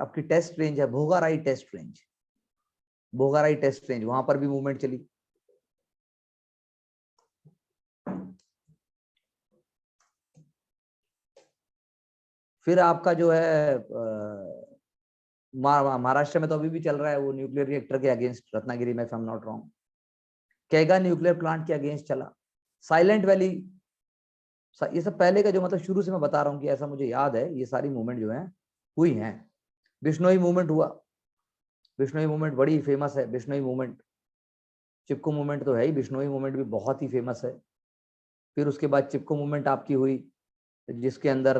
आपकी टेस्ट रेंज है भोगाराई टेस्ट रेंज, भोगाराई टेस्ट रेंज, वहां पर भी मूवमेंट चली। फिर आपका जो है महाराष्ट्र में तो अभी भी चल रहा है वो न्यूक्लियर रिएक्टर के अगेंस्ट, रत्नागिरी में, if I am not wrong. Kaiga nuclear plant के अगेंस्ट चला। साइलेंट वैली, ये सब पहले का जो, मतलब शुरू से मैं बता रहा हूँ कि ऐसा मुझे याद है, ये सारी मूवमेंट जो है हुई हैं। बिश्नोई मूवमेंट हुआ, बिश्नोई मूवमेंट बड़ी फेमस है। बिश्नोई मूवमेंट, चिपको मूवमेंट तो है ही, बिश्नोई मूवमेंट भी बहुत ही फेमस है। फिर उसके बाद चिपको मूवमेंट आपकी हुई, जिसके अंदर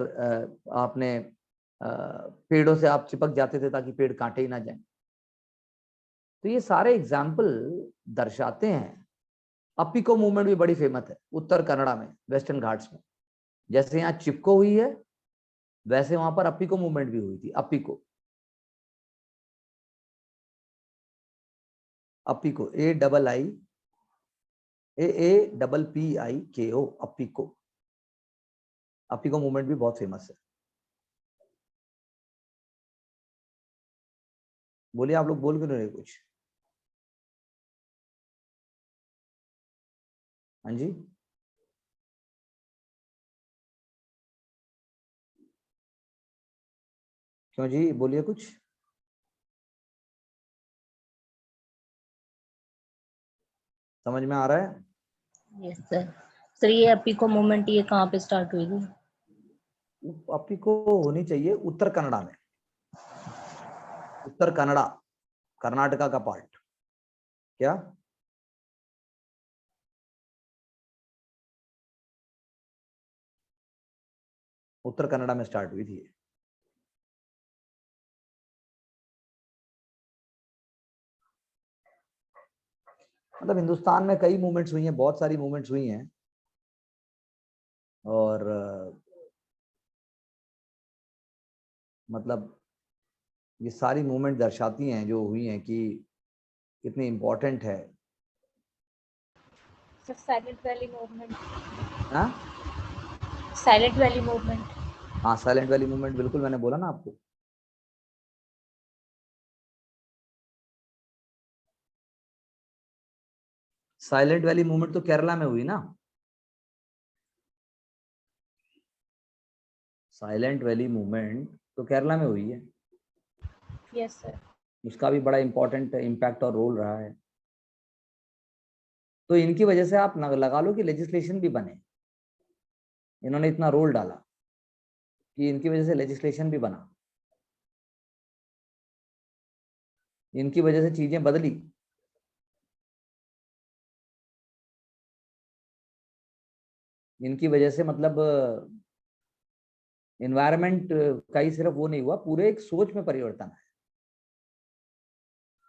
आपने पेड़ों से आप चिपक जाते थे ताकि पेड़ काटे ही ना जाए। तो ये सारे एग्जाम्पल दर्शाते हैं। अपिको मूवमेंट भी बड़ी फेमस है उत्तर कन्नड़ा में, वेस्टर्न घाट्स में। जैसे यहाँ चिपको हुई है वैसे वहां पर अपिको मूवमेंट भी हुई थी। अपिको, अपिको AAPPIKO, अपिको। अपिको मूवमेंट भी बहुत फेमस है। बोलिए, आप लोग बोल क्यों नहीं रहे कुछ? हाँ जी, क्यों जी, बोलिए कुछ। समझ में आ रहा है? Yes sir. सर ये अपिको मूवमेंट ये कहाँ पे स्टार्ट हुई थी? अपिको होनी चाहिए उत्तर कन्नड़ा में, उत्तर कन्नड़ा, कर्नाटका का पार्ट। क्या? उत्तर कन्नड़ा में स्टार्ट हुई थी। मतलब हिंदुस्तान में कई मूवमेंट्स हुई हैं, बहुत सारी मूवमेंट्स हुई हैं। और मतलब ये सारी मूवमेंट दर्शाती हैं जो हुई हैं कि कितनी इम्पोर्टेंट है। Sir silent valley movement. हाँ, साइलेंट वैली मूवमेंट। हाँ, साइलेंट वैली मूवमेंट, बिल्कुल मैंने बोला ना आपको। साइलेंट वैली मूवमेंट तो केरला में हुई ना। साइलेंट वैली मूवमेंट तो केरला में हुई है। Yes sir. उसका भी बड़ा इंपॉर्टेंट इम्पैक्ट और रोल रहा है। तो इनकी वजह से आप लगा लो कि लेजिस्लेशन भी बने, इन्होंने इतना रोल डाला कि इनकी वजह से लेजिस्लेशन भी बना, इनकी वजह से चीजें बदली। इनकी वजह से मतलब एनवायरनमेंट का ही सिर्फ वो नहीं हुआ, पूरे एक सोच में परिवर्तन है।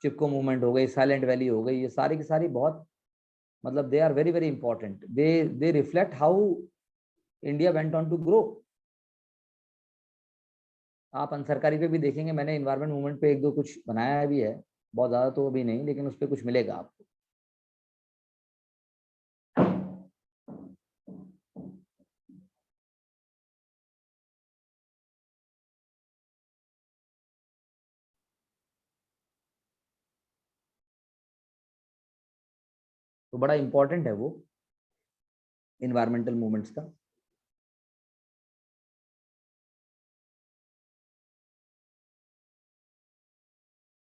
चिपको मूवमेंट हो गई, साइलेंट वैली हो गई, ये सारी की सारी बहुत मतलब they are very very important. They reflect how India went on to grow. आप अनसरकारी पे भी देखेंगे, मैंने एनवायरमेंट मूवमेंट पे एक दो कुछ बनाया भी है, बहुत ज्यादा तो अभी नहीं, लेकिन उस पर कुछ मिलेगा आपको। तो बड़ा इंपॉर्टेंट है वो इन्वायरमेंटल मूवमेंट्स का।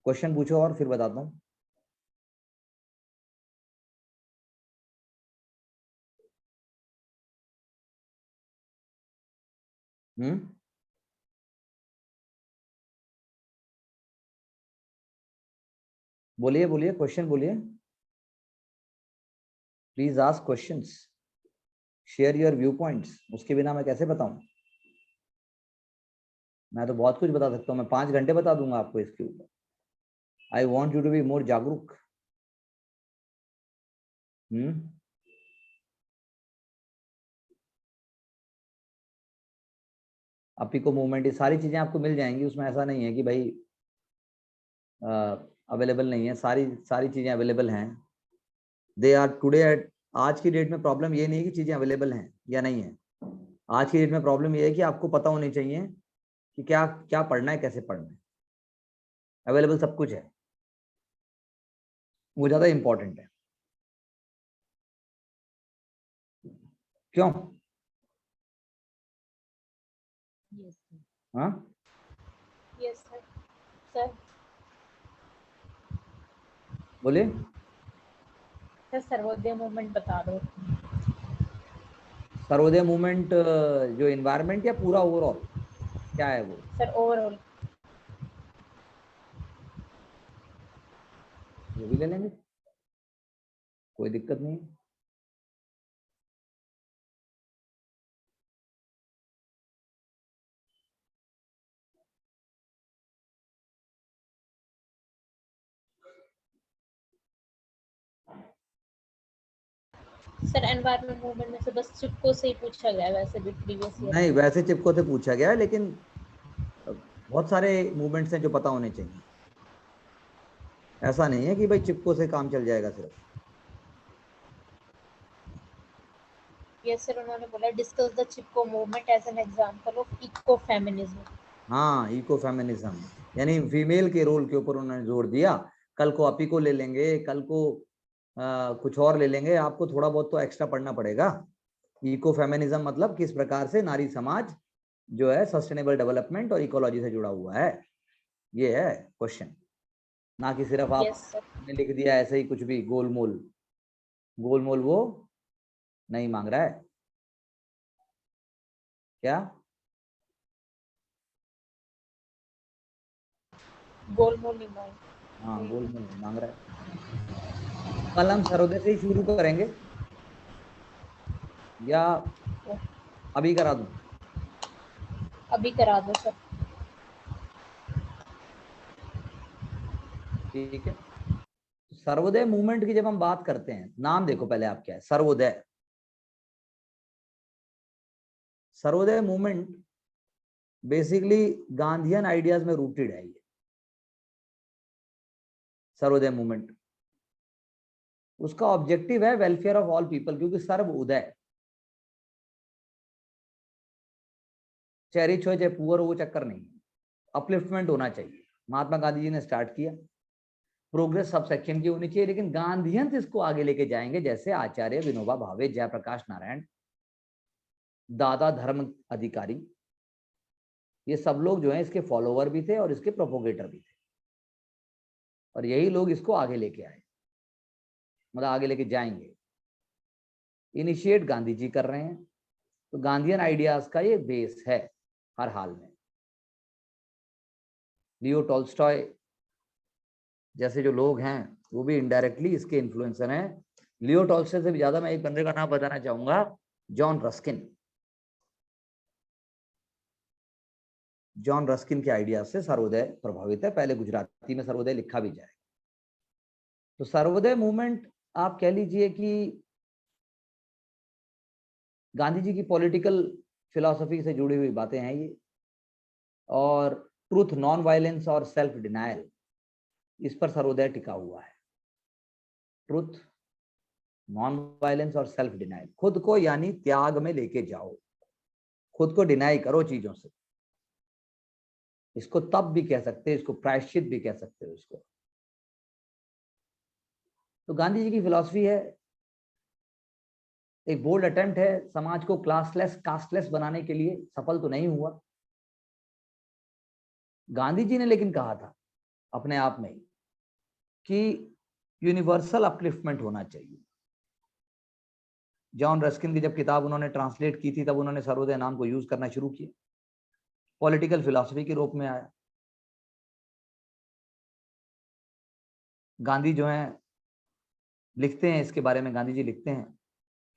क्वेश्चन पूछो और फिर बताता हूँ। बोलिए बोलिए, क्वेश्चन बोलिए, please ask questions, share your view points. उसके बिना मैं कैसे बताऊं? मैं तो बहुत कुछ बता सकता हूँ, मैं 5 घंटे बता दूंगा आपको इसके ऊपर। I want you to be more जागरूक। अपिको मूवमेंट, ये सारी चीजें आपको मिल जाएंगी, उसमें ऐसा नहीं है कि भाई अवेलेबल नहीं है, सारी सारी चीजें अवेलेबल हैं। दे आर टुडे एट, आज की डेट में प्रॉब्लम ये नहीं है कि चीजें अवेलेबल हैं या नहीं है। आज की डेट में प्रॉब्लम ये है कि आपको पता होनी चाहिए कि क्या क्या पढ़ना है, कैसे पढ़ना है। अवेलेबल सब कुछ है, वो ज्यादा इंपॉर्टेंट है। क्यों? Yes, sir. हाँ, Yes, sir. Sir, बोलिए। सर सर्वोदय मूवमेंट बता दो। सर्वोदय मूवमेंट जो एनवायरनमेंट या पूरा ओवरऑल क्या है वो? Sir overall. वो भी ले लेंगे, कोई दिक्कत नहीं। सर एनवायरनमेंट मूवमेंट में से बस चिपको से ही पूछा गया है, वैसे भी प्रीवियस ईयर नहीं, वैसे चिपको से पूछा गया है, लेकिन बहुत सारे मूवमेंट्स हैं जो पता होने चाहिए। ऐसा नहीं है कि भाई चिपको से काम चल जाएगा सिर्फ। यस सर, उन्होंने बोला discuss the Chipko movement as an example of eco feminism. हाँ, इको फेमिनिज्म, यानी फीमेल के रोल के ऊपर उन्होंने जोर दिया। कल को अपी को ले लेंगे, कल को कुछ और ले लेंगे, आपको थोड़ा बहुत तो एक्स्ट्रा पढ़ना पड़ेगा। इको फेमिनिज्म मतलब किस प्रकार से नारी समाज जो है सस्टेनेबल डेवलपमेंट और इकोलॉजी से जुड़ा हुआ है, ये है क्वेश्चन। ना कि सिर्फ यस सर। आपने लिख दिया ऐसे ही कुछ भी गोलमोल। गोलमोल वो नहीं मांग रहा है क्या? गोलमोल नहीं मांग। हाँ, गोलमोल नहीं मांग रहा है। कल हम सर्वोदय से ही शुरू करेंगे या अभी करा दूं? अभी करा दो सर। ठीक है। सर्वोदय मूवमेंट की जब हम बात करते हैं, नाम देखो पहले आप क्या है Sarvodaya. Sarvodaya movement basically Gandhian ideas में रूटेड है। ये सर्वोदय मूवमेंट, उसका ऑब्जेक्टिव है वेलफेयर ऑफ ऑल पीपल, क्योंकि सर्व उदय, चाहे रिच हो चाहे पुअर हो, वो चक्कर नहीं है, अपलिफ्टमेंट होना चाहिए। महात्मा गांधी जी ने स्टार्ट किया, प्रोग्रेस सब सेक्शन की होनी चाहिए, लेकिन गांधीयन इसको आगे लेके जाएंगे, जैसे आचार्य विनोबा भावे, जयप्रकाश नारायण, दादा धर्म अधिकारी, ये सब लोग जो हैं इसके फॉलोवर भी थे और इसके प्रोपोगेटर भी थे, और यही लोग इसको आगे लेके आए। मतलब आगे लेके जाएंगे, इनिशिएट गांधी जी कर रहे हैं। तो गांधीयन आइडियाज का ये बेस है हर हाल में। लियो टॉल्स्टॉय जैसे जो लोग हैं वो भी इनडायरेक्टली इसके इन्फ्लुएंसर हैं। लियो टॉल्स्टॉय से भी ज्यादा मैं एक बंदे का नाम बताना चाहूंगा, जॉन रस्किन। जॉन रस्किन के आइडिया से सर्वोदय प्रभावित है। पहले गुजराती में सर्वोदय लिखा भी जाए। तो सर्वोदय मूवमेंट आप कह लीजिए कि गांधी जी की पॉलिटिकल फिलॉसफी से जुड़ी हुई बातें हैं ये, और ट्रूथ, नॉन वायलेंस और सेल्फ डिनायल, इस पर सर्वोदय टिका हुआ है। ट्रूथ, नॉन वायलेंस और सेल्फ डिनायल, खुद को यानी त्याग में लेके जाओ, खुद को डिनाई करो चीजों से। इसको तप भी कह सकते हैं, इसको प्रायश्चित भी कह सकते हो इसको। तो गांधी जी की फिलॉसफी है, एक बोल्ड अटेम्प्ट है समाज को क्लासलेस, कास्टलेस बनाने के लिए, सफल तो नहीं हुआ। गांधी जी ने लेकिन कहा था अपने आप में कि यूनिवर्सल अपलिफ्टमेंट होना चाहिए। जॉन रस्किन की जब किताब उन्होंने ट्रांसलेट की थी तब उन्होंने सर्वोदय नाम को यूज करना शुरू किया, पॉलिटिकल फिलॉसफी के रूप में आया। गांधी जो है लिखते हैं इसके बारे में, गांधी जी लिखते हैं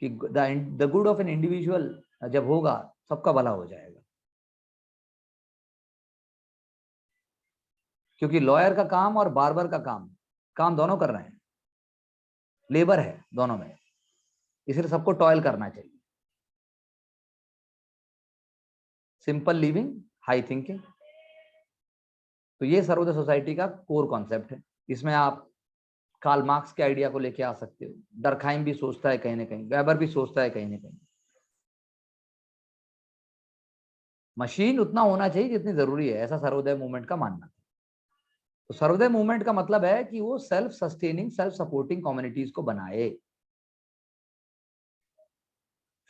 कि the good of an individual जब होगा सबका भला हो जाएगा। क्योंकि लॉयर का काम और बार्बर का काम दोनों कर रहे हैं, लेबर है दोनों में, इसलिए सबको टॉयल करना चाहिए। Simple living, high thinking. तो ये सर्वोदय सोसाइटी का कोर कॉन्सेप्ट है। इसमें आप कार्ल मार्क्स के आइडिया को लेके आ सकते हो, डरखाइम भी सोचता है कहीं ना कहीं, वेबर भी सोचता है कहीं ना कहीं। मशीन उतना होना चाहिए जितनी जरूरी है, ऐसा सर्वोदय मूवमेंट का मानना था। तो सर्वोदय मूवमेंट का मतलब है कि वो self sustaining, self supporting communities को बनाए,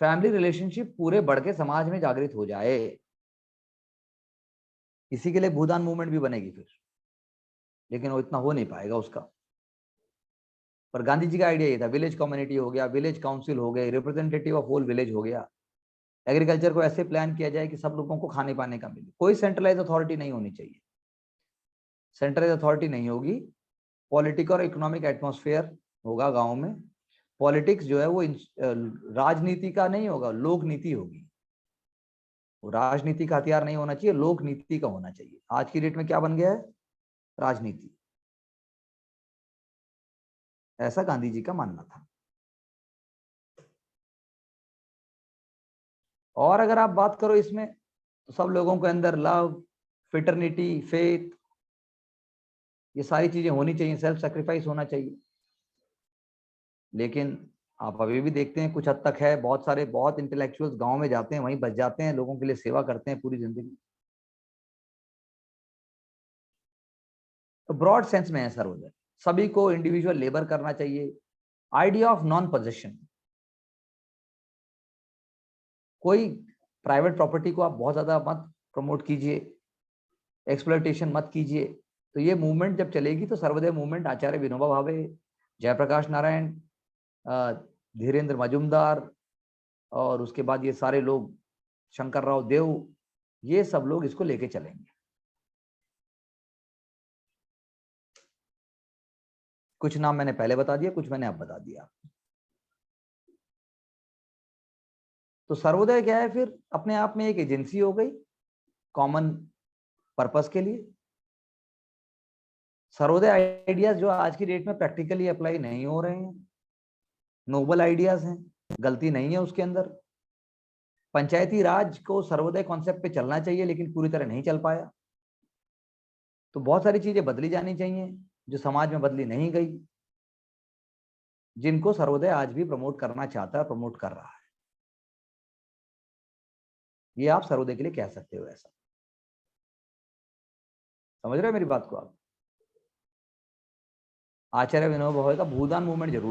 फैमिली रिलेशनशिप पूरे बढ़ के समाज में जागृत हो जाए। इसी के लिए भूदान मूवमेंट भी बनेगी फिर, लेकिन वो इतना हो नहीं पाएगा उसका। पर गांधी जी का आइडिया ये था, विलेज कम्युनिटी हो गया, विलेज काउंसिल हो गए, रिप्रेजेंटेटिव ऑफ होल विलेज हो गया। एग्रीकल्चर को ऐसे प्लान किया जाए कि सब लोगों को खाने पाने का मिले, कोई सेंट्रलाइज अथॉरिटी नहीं होनी चाहिए। सेंट्रलाइज अथॉरिटी नहीं होगी, पॉलिटिकल और इकोनॉमिक एटमॉस्फेयर होगा गाँव में। पॉलिटिक्स जो है वो राजनीति का नहीं होगा, लोक नीति होगी। वो राजनीति का हथियार नहीं होना चाहिए, लोक नीति का होना चाहिए। आज की डेट में क्या बन गया है, राजनीति। ऐसा गांधी जी का मानना था। और अगर आप बात करो इसमें, तो सब लोगों के अंदर लव, फिटर्निटी, फेथ, ये सारी चीजें होनी चाहिए, सेल्फ सैक्रिफाइस होना चाहिए। लेकिन आप अभी भी देखते हैं कुछ हद तक है, बहुत सारे बहुत इंटेलेक्चुअल्स गांव में जाते हैं, वहीं बच जाते हैं, लोगों के लिए सेवा करते हैं पूरी जिंदगी। तो ब्रॉड सेंस में है सर्वोदय, सभी को इंडिविजुअल लेबर करना चाहिए। आइडिया ऑफ नॉन पोजेशन, कोई प्राइवेट प्रॉपर्टी को आप बहुत ज्यादा मत प्रमोट कीजिए, एक्सप्लॉयटेशन मत कीजिए। तो ये मूवमेंट जब चलेगी तो सर्वोदय मूवमेंट आचार्य विनोबा भावे, जयप्रकाश नारायण, धीरेन्द्र मजुमदार, और उसके बाद ये सारे लोग, शंकर राव देव, ये सब लोग इसको लेके चलेंगे। कुछ नाम मैंने पहले बता दिया, कुछ मैंने अब बता दिया। तो सर्वोदय क्या है फिर, अपने आप में एक एजेंसी हो गई कॉमन पर्पस के लिए। सर्वोदय आइडियाज जो आज की डेट में प्रैक्टिकली अप्लाई नहीं हो रहे हैं, नोबल आइडियाज हैं, गलती नहीं है उसके अंदर। पंचायती राज को सर्वोदय कॉन्सेप्ट पे चलना चाहिए, लेकिन पूरी तरह नहीं चल पाया। तो बहुत सारी चीजें बदली जानी चाहिए जो समाज में बदली नहीं गई, जिनको सर्वोदय आज भी प्रमोट करना चाहता है, प्रमोट कर रहा है। ये आप सर्वोदय के लिए कह सकते हो। ऐसा समझ रहे हो मेरी बात को आप? आचार्य विनोबा भावे का भूदान मूवमेंट जरूर